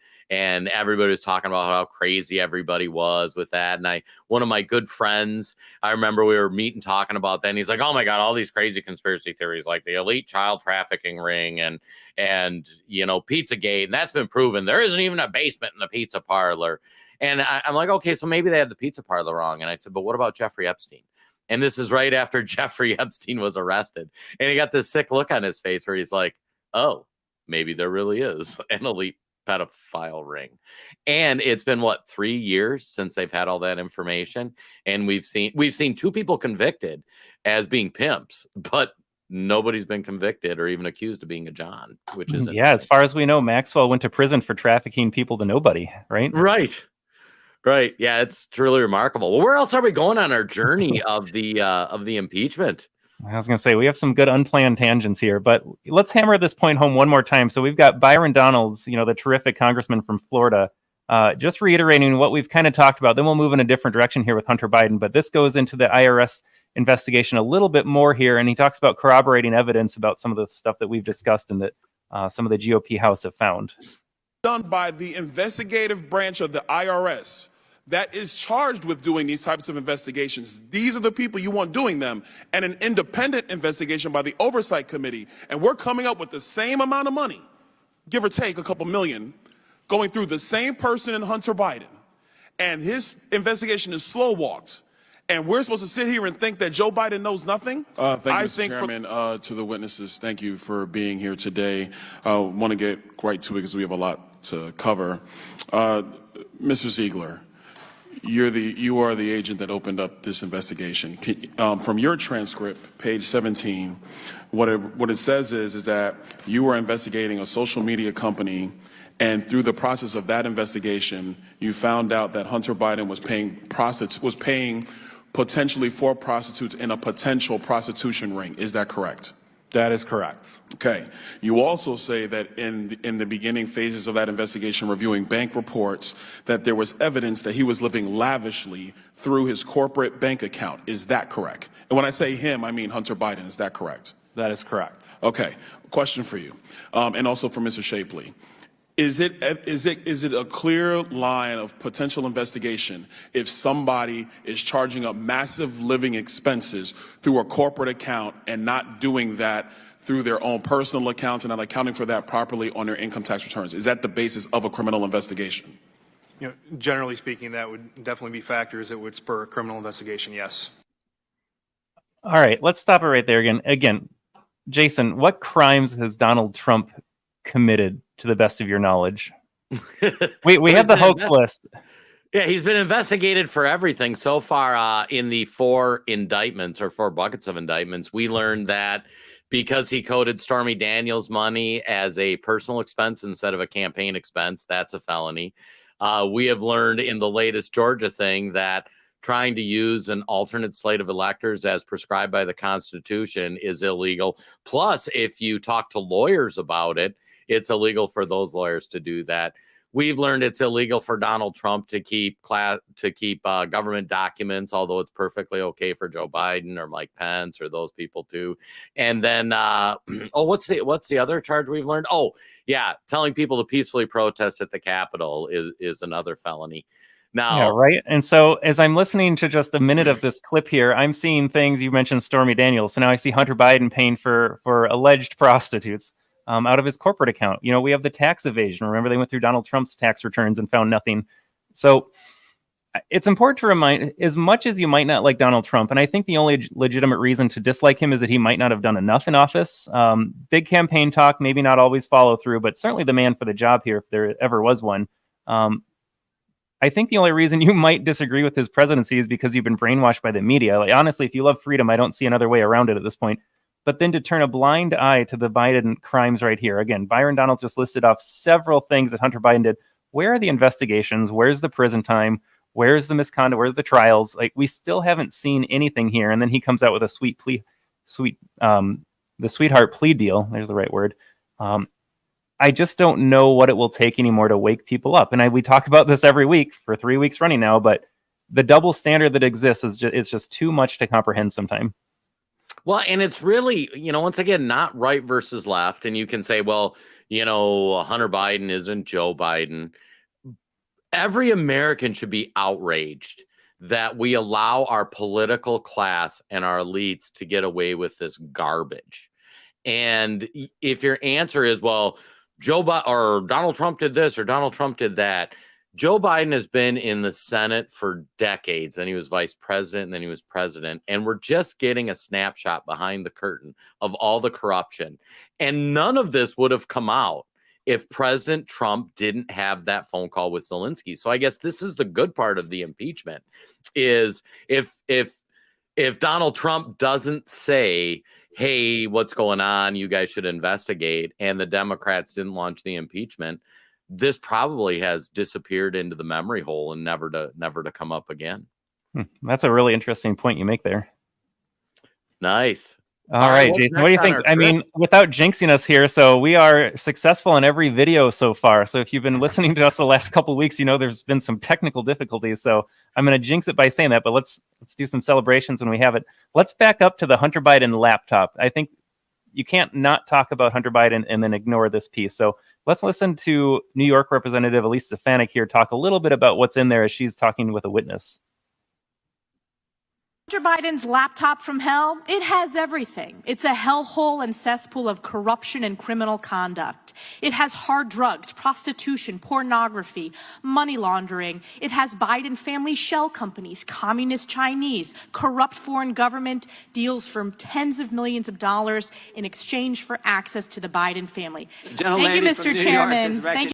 everybody was talking about how crazy everybody was with that. And one of my good friends, I remember we were meeting talking about that, and he's like, oh my God, all these crazy conspiracy theories, like the elite child trafficking ring and Pizzagate, and that's been proven. There isn't even a basement in the pizza parlor. And I'm like, okay, so maybe they had the pizza parlor wrong. And I said, but what about Jeffrey Epstein? And this is right after Jeffrey Epstein was arrested. And he got this sick look on his face where he's like, oh, maybe there really is an elite pedophile ring. And it's been 3 years since they've had all that information. And we've seen 2 people convicted as being pimps, but nobody's been convicted or even accused of being a John, which is as far as we know, Maxwell went to prison for trafficking people to nobody, right? Right. Yeah, it's truly remarkable. Well, where else are we going on our journey of the impeachment? I was going to say, we have some good unplanned tangents here, but let's hammer this point home one more time. So we've got Byron Donalds, the terrific congressman from Florida, just reiterating what we've kind of talked about. Then we'll move in a different direction here with Hunter Biden, but this goes into the IRS investigation a little bit more here. And he talks about corroborating evidence about some of the stuff that we've discussed and that some of the GOP House have found. Done by the investigative branch of the IRS that is charged with doing these types of investigations. These are the people you want doing them, and an independent investigation by the Oversight Committee. And we're coming up with the same amount of money, give or take a couple million, going through the same person in Hunter Biden. And his investigation is slow walked. And we're supposed to sit here and think that Joe Biden knows nothing? Thank you, Mr. Chairman. To the witnesses, thank you for being here today. I want to get right to it because we have a lot to cover. Mr. Ziegler, you are the agent that opened up this investigation. From your transcript, page 17, what it says is that you were investigating a social media company, and through the process of that investigation, you found out that Hunter Biden was paying potentially for prostitutes in a potential prostitution ring. Is that correct? That is correct. Okay. You also say that in the beginning phases of that investigation, reviewing bank reports, that there was evidence that he was living lavishly through his corporate bank account. Is that correct? And when I say him, I mean Hunter Biden. Is that correct? That is correct. Okay. Question for you, and also for Mr. Shapley. Is it a clear line of potential investigation if somebody is charging up massive living expenses through a corporate account and not doing that through their own personal accounts and not accounting for that properly on their income tax returns? Is that the basis of a criminal investigation? Generally speaking, that would definitely be factors that would spur a criminal investigation, yes. All right, let's stop it right there again. Again, Jason, what crimes has Donald Trump committed, to the best of your knowledge? We have the hoax list. Yeah, he's been investigated for everything so far. In the 4 indictments or 4 buckets of indictments, we learned that because he coded Stormy Daniels' money as a personal expense instead of a campaign expense, that's a felony. We have learned in the latest Georgia thing that trying to use an alternate slate of electors as prescribed by the Constitution is illegal. Plus, if you talk to lawyers about it, it's illegal for those lawyers to do that. We've learned it's illegal for Donald Trump to keep government documents, although it's perfectly okay for Joe Biden or Mike Pence or those people too. And then, what's the other charge we've learned? Oh, yeah, telling people to peacefully protest at the Capitol is another felony. Now, yeah, right. And so, as I'm listening to just a minute of this clip here, I'm seeing things. You mentioned Stormy Daniels, so now I see Hunter Biden paying for alleged prostitutes out of his corporate account. We have the tax evasion. Remember, they went through Donald Trump's tax returns and found nothing. So it's important to remind, as much as you might not like Donald Trump, and I think the only legitimate reason to dislike him is that he might not have done enough in office. Big campaign talk, maybe not always follow through, but certainly the man for the job here, if there ever was one. I think the only reason you might disagree with his presidency is because you've been brainwashed by the media. Like, honestly, if you love freedom, I don't see another way around it at this point. But then to turn a blind eye to the Biden crimes right here. Again, Byron Donalds just listed off several things that Hunter Biden did. Where are the investigations? Where's the prison time? Where's the misconduct? Where's the trials? Like, we still haven't seen anything here. And then he comes out with a the sweetheart plea deal. There's the right word. I just don't know what it will take anymore to wake people up. And we talk about this every week for 3 weeks running now, but the double standard that exists is just too much to comprehend sometimes. Well, and it's really, once again, not right versus left. And you can say, well, Hunter Biden isn't Joe Biden. Every American should be outraged that we allow our political class and our elites to get away with this garbage. And if your answer is, well, Joe Biden or Donald Trump did this or Donald Trump did that, Joe Biden has been in the Senate for decades. Then he was vice president, and then he was president. And we're just getting a snapshot behind the curtain of all the corruption. And none of this would have come out if President Trump didn't have that phone call with Zelensky. So I guess this is the good part of the impeachment, is if Donald Trump doesn't say, hey, what's going on? You guys should investigate, and the Democrats didn't launch the impeachment, this probably has disappeared into the memory hole and never to come up again. That's a really interesting point you make there. Nice. All right, Jason, what do you think? I mean, without jinxing us here, so we are successful in every video so far. So if you've been listening to us the last couple of weeks, there's been some technical difficulties. So I'm going to jinx it by saying that, but let's do some celebrations when we have it. Let's back up to the Hunter Biden laptop. I think you can't not talk about Hunter Biden and then ignore this piece. So let's listen to New York Representative Elise Stefanik here talk a little bit about what's in there as she's talking with a witness. Hunter Biden's laptop from hell, it has everything. It's a hellhole and cesspool of corruption and criminal conduct. It has hard drugs, prostitution, pornography, money laundering. It has Biden family shell companies, communist Chinese, corrupt foreign government deals for tens of millions of dollars in exchange for access to the Biden family. Thank you, Mr. Chairman. Thank you.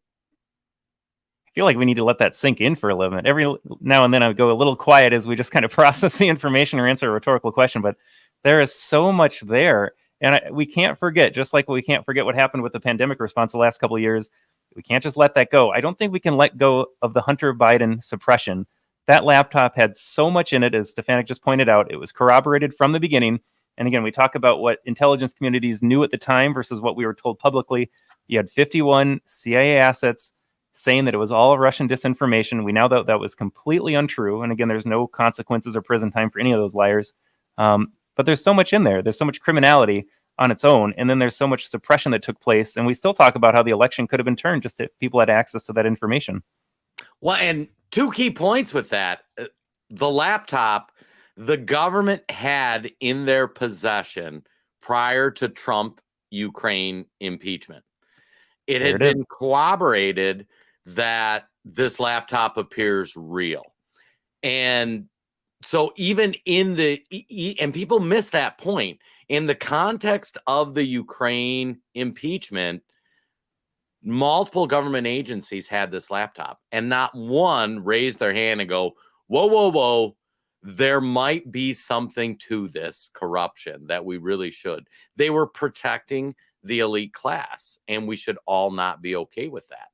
I feel like we need to let that sink in for a little bit. Every now and then I go a little quiet as we just kind of process the information or answer a rhetorical question, but there is so much there. And we can't forget, just like we can't forget what happened with the pandemic response the last couple of years, we can't just let that go. I don't think we can let go of the Hunter Biden suppression. That laptop had so much in it, as Stefanik just pointed out. It was corroborated from the beginning. And again, we talk about what intelligence communities knew at the time versus what we were told publicly. You had 51 CIA assets saying that it was all Russian disinformation. We now know that was completely untrue. And again, there's no consequences or prison time for any of those liars. But there's so much in there. There's so much criminality on its own. And then there's so much suppression that took place. And we still talk about how the election could have been turned just if people had access to that information. Well, and 2 key points with that. The laptop, the government had in their possession prior to Trump-Ukraine impeachment. It had been corroborated that this laptop appears real. And so even in and people miss that point, in the context of the Ukraine impeachment, multiple government agencies had this laptop, and not one raised their hand and go, whoa, whoa, whoa, there might be something to this corruption that we really should. They were protecting the elite class, and we should all not be okay with that.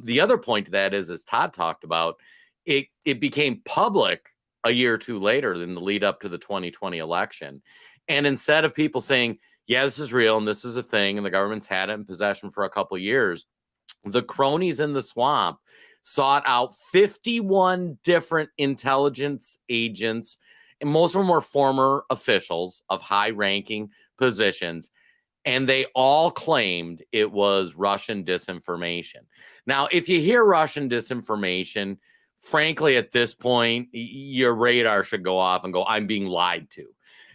The other point to that is, as Todd talked about, it became public a year or two later in the lead up to the 2020 election. And instead of people saying, yeah, this is real and this is a thing, and the government's had it in possession for a couple of years, the cronies in the swamp sought out 51 different intelligence agents, and most of them were former officials of high-ranking positions, and they all claimed it was Russian disinformation. Now, if you hear Russian disinformation, frankly, at this point, your radar should go off and go, I'm being lied to.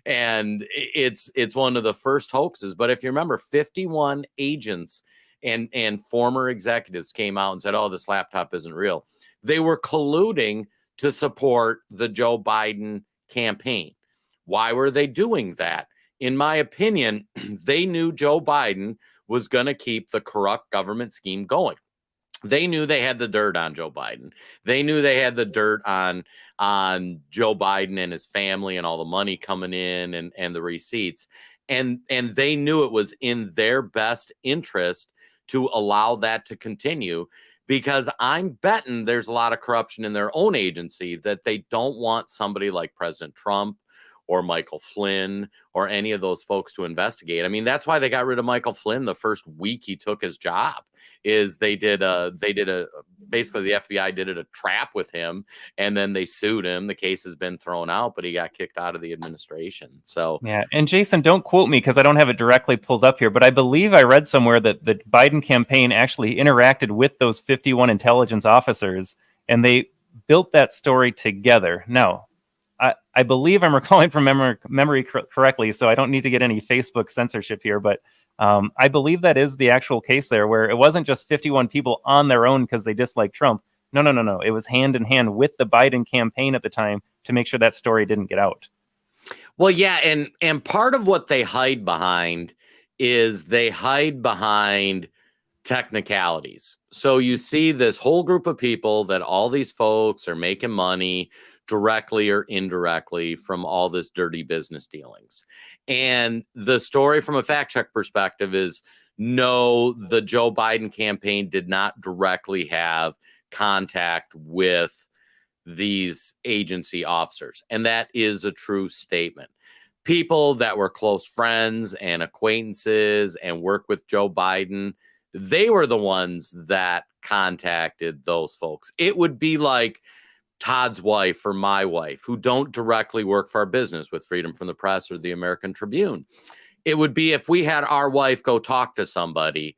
And it's one of the first hoaxes. But if you remember, 51 agents and former executives came out and said, oh, this laptop isn't real. They were colluding to support the Joe Biden campaign. Why were they doing that? In my opinion, they knew Joe Biden was going to keep the corrupt government scheme going. They knew they had the dirt on Joe Biden. They knew they had the dirt on Joe Biden and his family and all the money coming in and the receipts. And they knew it was in their best interest to allow that to continue, because I'm betting there's a lot of corruption in their own agency that they don't want somebody like President Trump or Michael Flynn or any of those folks to investigate. I mean, that's why they got rid of Michael Flynn the first week he took his job. Is they did a basically the FBI did a trap with him, and then they sued him. The case has been thrown out, but he got kicked out of the administration. So yeah, and Jason, don't quote me because I don't have it directly pulled up here, but I believe I read somewhere that the Biden campaign actually interacted with those 51 intelligence officers, and they built that story together. Now, I believe I'm recalling from memory correctly, so I don't need to get any Facebook censorship here, but I believe that is the actual case there, where it wasn't just 51 people on their own because they disliked Trump. No. It was hand in hand with the Biden campaign at the time to make sure that story didn't get out. Well, yeah, and part of what they hide behind is they hide behind technicalities. So you see this whole group of people that all these folks are making money directly or indirectly from all this dirty business dealings. And the story from a fact check perspective is no, the Joe Biden campaign did not directly have contact with these agency officers. And that is a true statement. People that were close friends and acquaintances and work with Joe Biden, they were the ones that contacted those folks. It would be like Todd's wife or my wife, who don't directly work for our business with Freedom from the Press or the American Tribune. It would be if we had our wife go talk to somebody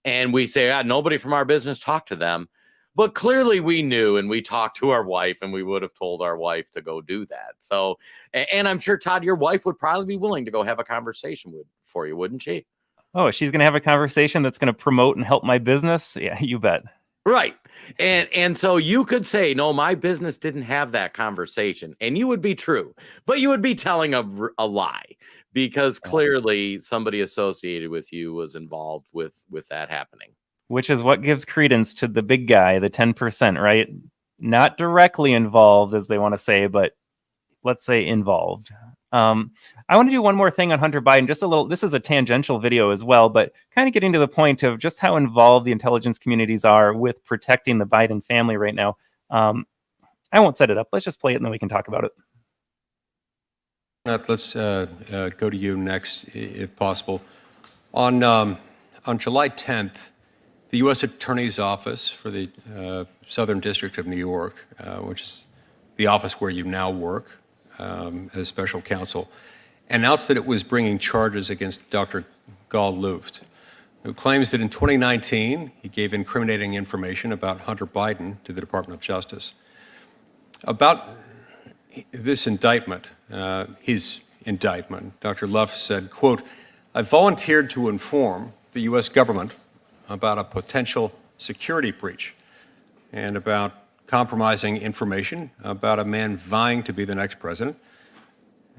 and we say, nobody from our business talked to them. But clearly we knew, and we talked to our wife, and we would have told our wife to go do that. So, and I'm sure, Todd, your wife would probably be willing to go have a conversation for you, wouldn't she? Oh, she's going to have a conversation that's going to promote and help my business? Yeah, you bet. Right. And so you could say, no, my business didn't have that conversation. And you would be true, but you would be telling a lie, because clearly somebody associated with you was involved with that happening. Which is what gives credence to the big guy, the 10%, right? Not directly involved, as they want to say, but let's say involved. I want to do one more thing on Hunter Biden, just a little. This is a tangential video as well, but kind of getting to the point of just how involved the intelligence communities are with protecting the Biden family right now. I won't set it up. Let's just play it and then we can talk about it. Let's go to you next, if possible. On July 10th, the U.S. Attorney's Office for the Southern District of New York, which is the office where you now work as special counsel, announced that it was bringing charges against Dr. Gall Luft, who claims that in 2019 he gave incriminating information about Hunter Biden to the Department of Justice. About this indictment, his indictment, Dr. Luft said, quote, "I volunteered to inform the U.S. government about a potential security breach and about compromising information about a man vying to be the next president,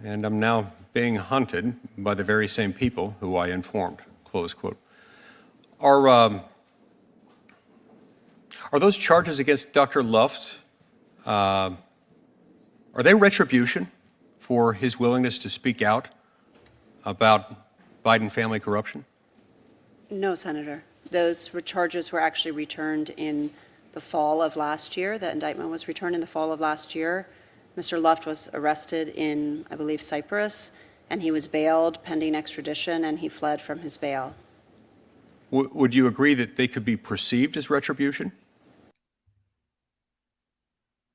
and I'm now being hunted by the very same people who I informed," close quote. Are those charges against Dr. Luft, are they retribution for his willingness to speak out about Biden family corruption? No, Senator. Those charges were actually returned in the fall of last year. The indictment was returned in the fall of last year. Mr. Luft was arrested in, I believe, Cyprus, and he was bailed pending extradition, and he fled from his bail. Would you agree that they could be perceived as retribution?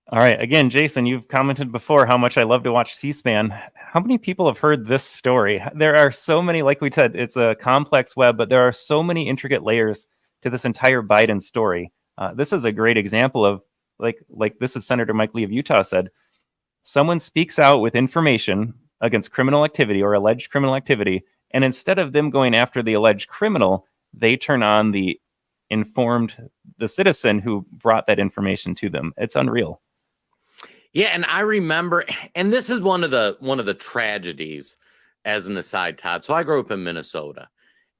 All right. Again, Jason, you've commented before how much I love to watch C-SPAN. How many people have heard this story? There are so many, like we said, it's a complex web, but there are so many intricate layers to this entire Biden story. This is a great example of, like this is Senator Mike Lee of Utah said, someone speaks out with information against criminal activity or alleged criminal activity, and instead of them going after the alleged criminal, they turn on the citizen who brought that information to them. It's unreal. Yeah, and I remember, and this is one of the tragedies, as an aside, Todd. So I grew up in Minnesota,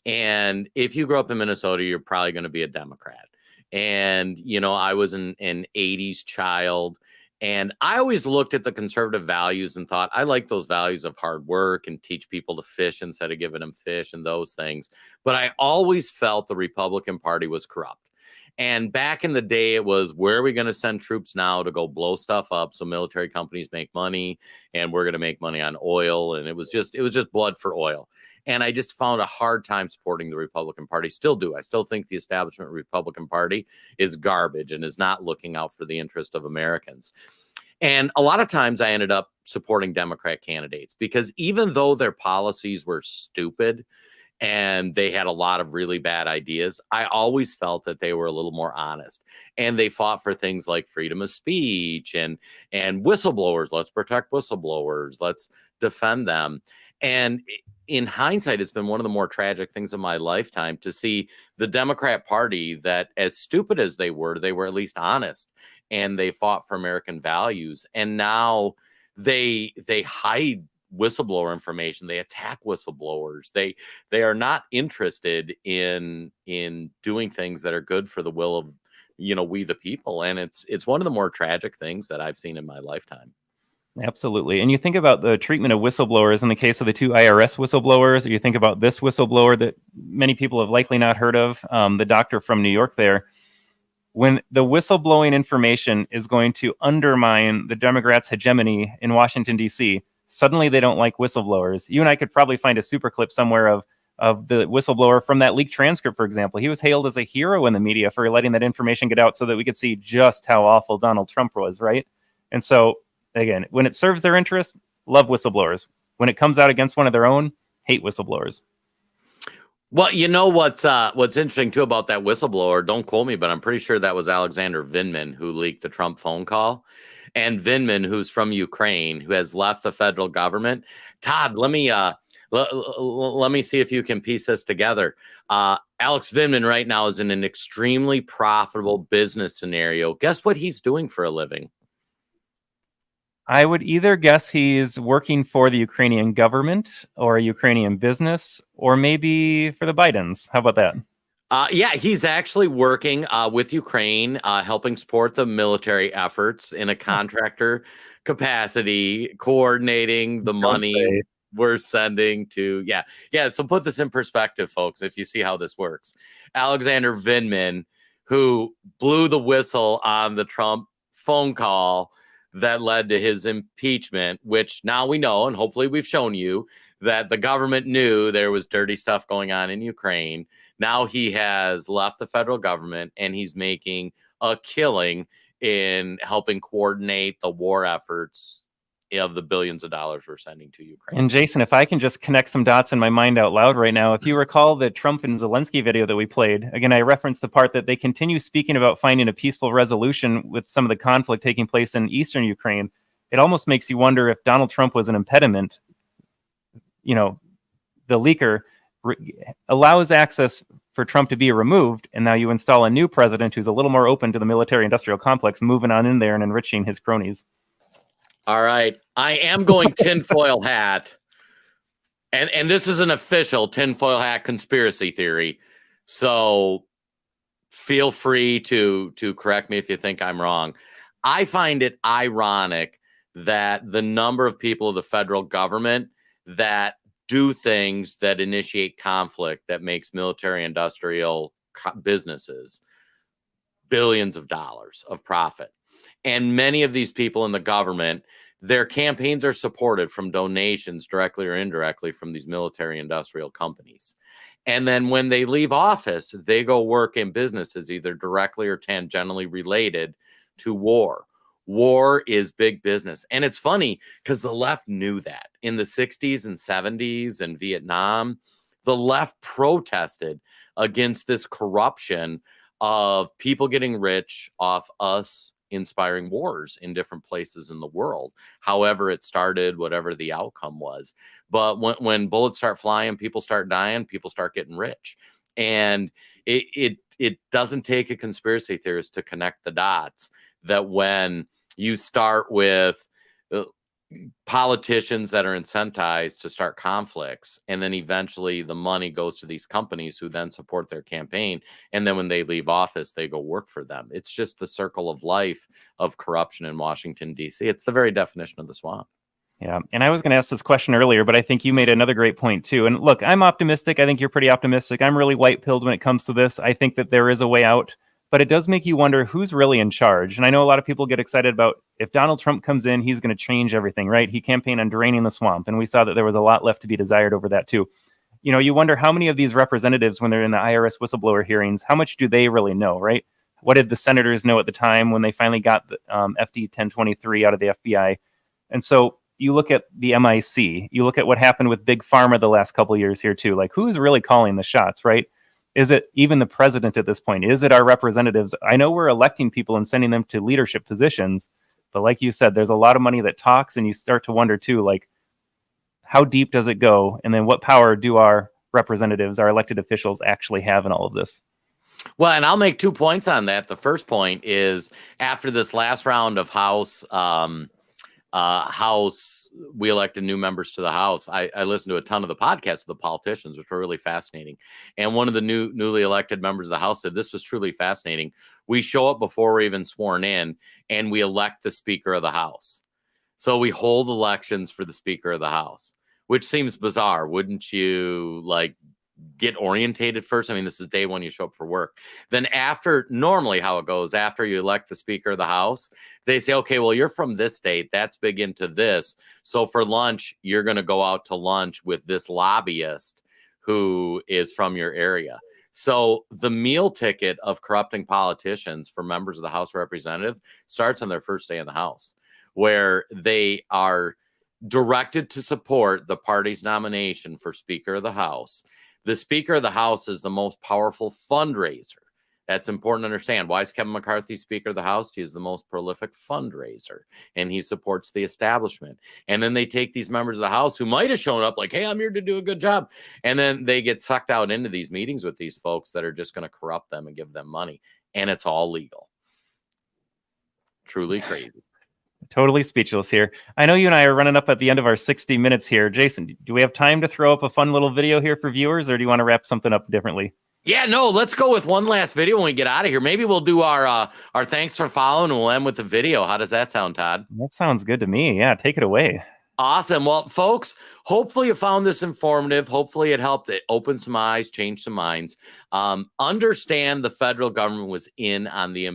and if you grow up in Minnesota, you're probably going to be a Democrat. And, I was an 80s child. And I always looked at the conservative values and thought, I like those values of hard work and teach people to fish instead of giving them fish and those things. But I always felt the Republican Party was corrupt. And back in the day, it was, where are we going to send troops now to go blow stuff up so military companies make money, and we're going to make money on oil? And it was just blood for oil. And I just found a hard time supporting the Republican Party. Still do. I still think the establishment Republican Party is garbage and is not looking out for the interest of Americans. And a lot of times I ended up supporting Democrat candidates because even though their policies were stupid and they had a lot of really bad ideas, I always felt that they were a little more honest. And they fought for things like freedom of speech and whistleblowers. Let's protect whistleblowers. Let's defend them. And in hindsight, it's been one of the more tragic things of my lifetime to see the Democrat Party, that as stupid as they were at least honest, and they fought for American values. And now they hide whistleblower information. They attack whistleblowers. They are not interested in doing things that are good for the will of, we the people. And it's one of the more tragic things that I've seen in my lifetime. Absolutely. And you think about the treatment of whistleblowers in the case of the 2 IRS whistleblowers, or you think about this whistleblower that many people have likely not heard of, the doctor from New York there. When the whistleblowing information is going to undermine the Democrats' hegemony in Washington, D.C., suddenly they don't like whistleblowers. You and I could probably find a super clip somewhere of the whistleblower from that leaked transcript, for example. He was hailed as a hero in the media for letting that information get out so that we could see just how awful Donald Trump was, right? And so, again, when it serves their interest, love whistleblowers. When it comes out against one of their own, hate whistleblowers. Well, what's interesting too about that whistleblower, don't quote me, but I'm pretty sure that was Alexander Vindman who leaked the Trump phone call. And Vindman, who's from Ukraine, who has left the federal government. Todd, let me see if you can piece this together. Alex Vindman right now is in an extremely profitable business scenario. Guess what he's doing for a living? I would either guess he's working for the Ukrainian government or a Ukrainian business, or maybe for the Bidens. How about that? Yeah, he's actually working with Ukraine, helping support the military efforts in a contractor capacity, coordinating the money we're sending to. Yeah. So put this in perspective, folks, if you see how this works. Alexander Vindman, who blew the whistle on the Trump phone call that led to his impeachment, which now we know, and hopefully we've shown you, that the government knew there was dirty stuff going on in Ukraine. Now he has left the federal government and he's making a killing in helping coordinate the war efforts of the billions of dollars we're sending to Ukraine. And Jason, if I can just connect some dots in my mind out loud right now, if you recall the Trump and Zelensky video that we played, again, I referenced the part that they continue speaking about finding a peaceful resolution with some of the conflict taking place in eastern Ukraine. It almost makes you wonder if Donald Trump was an impediment. The leaker allows access for Trump to be removed, and now you install a new president who's a little more open to the military-industrial complex, moving on in there and enriching his cronies. All right. I am going tinfoil hat. And this is an official tinfoil hat conspiracy theory. So feel free to correct me if you think I'm wrong. I find it ironic that the number of people of the federal government that do things that initiate conflict that makes military industrial businesses billions of dollars of profit. And many of these people in the government, their campaigns are supported from donations directly or indirectly from these military industrial companies. And then when they leave office, they go work in businesses either directly or tangentially related to war. War is big business. And it's funny because the left knew that in the 60s and 70s and Vietnam, the left protested against this corruption of people getting rich off us inspiring wars in different places in the world, however it started, whatever the outcome was. But when bullets start flying, people start dying, people start getting rich. And it doesn't take a conspiracy theorist to connect the dots that when you start with politicians that are incentivized to start conflicts, and then eventually the money goes to these companies who then support their campaign, and then when they leave office they go work for them. It's just the circle of life of corruption in Washington, D.C. It's the very definition of the swamp. Yeah, and I was going to ask this question earlier, but I think you made another great point too. And look, I'm optimistic. I think you're pretty optimistic. I'm really white-pilled when it comes to this. I think that there is a way out, but it does make you wonder who's really in charge. And I know a lot of people get excited about if Donald Trump comes in, he's going to change everything, right? He campaigned on draining the swamp, and we saw that there was a lot left to be desired over that too. You know, you wonder how many of these representatives, when they're in the IRS whistleblower hearings, how much do they really know, right? What did the senators know at the time when they finally got the FD 1023 out of the FBI? And so you look at the MIC, you look at what happened with Big Pharma the last couple of years here too. Like, who's really calling the shots, right? Is it even the president at this point? Is it our representatives? I know we're electing people and sending them to leadership positions, but like you said, there's a lot of money that talks, and you start to wonder too, like, how deep does it go? And then what power do our representatives, our elected officials, actually have in all of this? Well, and I'll make 2 points on that. The first point is, after this last round of House, we elected new members to the House. I listened to a ton of the podcasts of the politicians, which were really fascinating. And one of the newly elected members of the House said, this was truly fascinating. We show up before we're even sworn in, and we elect the Speaker of the House. So we hold elections for the Speaker of the House, which seems bizarre. Wouldn't you like get orientated first? I mean, this is day one you show up for work. Then after, normally how it goes, after you elect the Speaker of the House, they say, okay, well, you're from this state. That's big into this. So for lunch, you're going to go out to lunch with this lobbyist who is from your area. So the meal ticket of corrupting politicians for members of the House of Representatives starts on their first day in the House, where they are directed to support the party's nomination for Speaker of the House. The Speaker of the House is the most powerful fundraiser. That's important to understand. Why is Kevin McCarthy Speaker of the House? He is the most prolific fundraiser, and he supports the establishment. And then they take these members of the House who might have shown up like, hey, I'm here to do a good job. And then they get sucked out into these meetings with these folks that are just going to corrupt them and give them money. And it's all legal. Truly crazy. Totally speechless here. I know you and I are running up at the end of our 60 minutes here. Jason, do we have time to throw up a fun little video here for viewers, or do you want to wrap something up differently? Yeah, no, let's go with one last video when we get out of here. Maybe we'll do our thanks for following, and we'll end with the video. How does that sound, Todd? That sounds good to me. Yeah, take it away. Awesome. Well, folks, hopefully you found this informative. Hopefully it helped it open some eyes, change some minds. Understand the federal government was in on the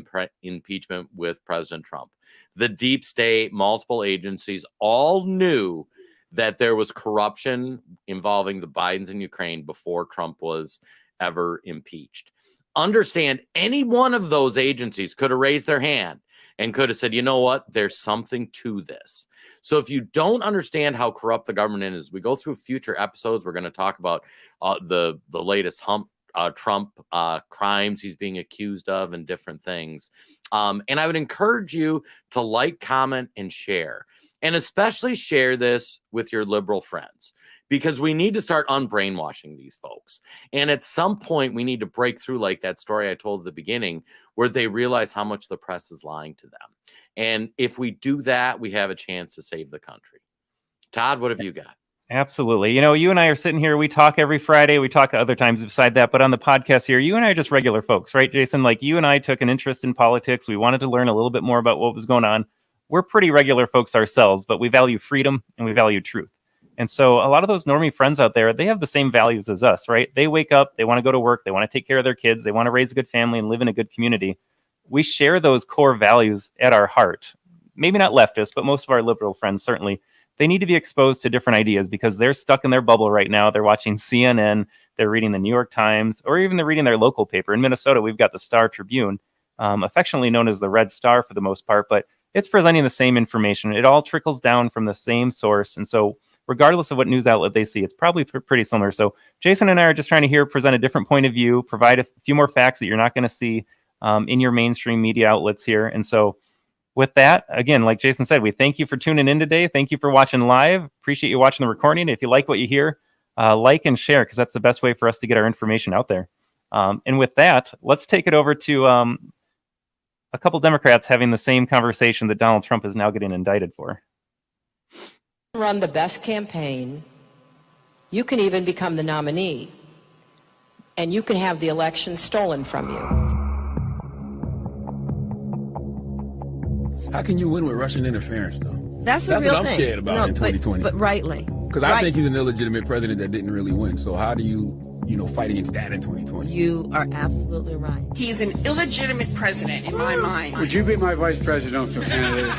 impeachment with President Trump. The deep state, multiple agencies all knew that there was corruption involving the Bidens in Ukraine before Trump was ever impeached. Understand any one of those agencies could have raised their hand and could have said, you know what, there's something to this. So if you don't understand how corrupt the government is, we go through future episodes, we're going to talk about the latest Trump crimes he's being accused of and different things. And I would encourage you to like, comment, and share. And especially share this with your liberal friends, because we need to start unbrainwashing these folks. And at some point, we need to break through, like that story I told at the beginning, where they realize how much the press is lying to them. And if we do that, we have a chance to save the country. Todd, what have you got? Absolutely. You know, you and I are sitting here, we talk every Friday, we talk other times beside that, but on the podcast here, you and I are just regular folks, right, Jason? Like, you and I took an interest in politics. We wanted to learn a little bit more about what was going on. We're pretty regular folks ourselves, but we value freedom and we value truth. And so a lot of those normie friends out there, they have the same values as us, right? They wake up, they want to go to work, they want to take care of their kids, they want to raise a good family and live in a good community. We share those core values at our heart. Maybe not leftists, but most of our liberal friends certainly. They need to be exposed to different ideas because they're stuck in their bubble right now. They're watching CNN, they're reading the New York Times, or even they're reading their local paper. In Minnesota, we've got the Star Tribune, affectionately known as the Red Star for the most part, but it's presenting the same information. It all trickles down from the same source. And so regardless of what news outlet they see, it's probably pretty similar. So Jason and I are just trying to present a different point of view, provide a few more facts that you're not going to see in your mainstream media outlets here. And so with that, again, like Jason said, we thank you for tuning in today. Thank you for watching live. Appreciate you watching the recording. If you like what you hear, like and share, because that's the best way for us to get our information out there. And with that, let's take it over to a couple Democrats having the same conversation that Donald Trump is now getting indicted for. Run the best campaign, you can even become the nominee, and you can have the election stolen from you. How can you win with Russian interference, though? That's what I'm scared about in 2020. But rightly. Because I think he's an illegitimate president that didn't really win. So how do you fight against that in 2020? You are absolutely right. He's an illegitimate president in my mind. Would you be my vice presidential candidate?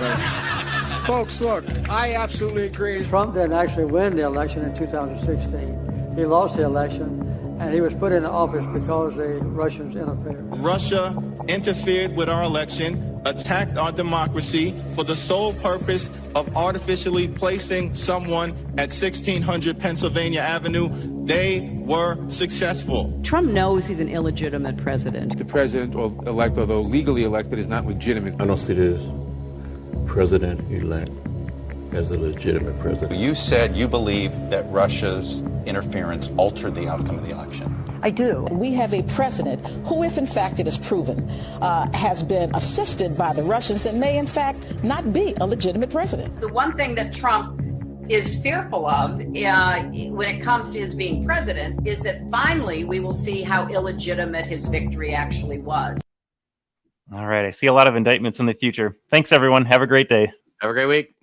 Folks, look, I absolutely agree. Trump didn't actually win the election in 2016. He lost the election, and he was put into office because the Russians interfered. Russia interfered with our election, attacked our democracy for the sole purpose of artificially placing someone at 1600 Pennsylvania Avenue. They were successful. Trump knows he's an illegitimate president. The president-elect, although legally elected, is not legitimate. I don't see this president-elect as a legitimate president. You said you believe that Russia's interference altered the outcome of the election. I do. We have a president who, if in fact it is proven, has been assisted by the Russians and may in fact not be a legitimate president. The one thing that Trump is fearful of when it comes to his being president is that finally we will see how illegitimate his victory actually was. All right. I see a lot of indictments in the future. Thanks, everyone. Have a great day. Have a great week.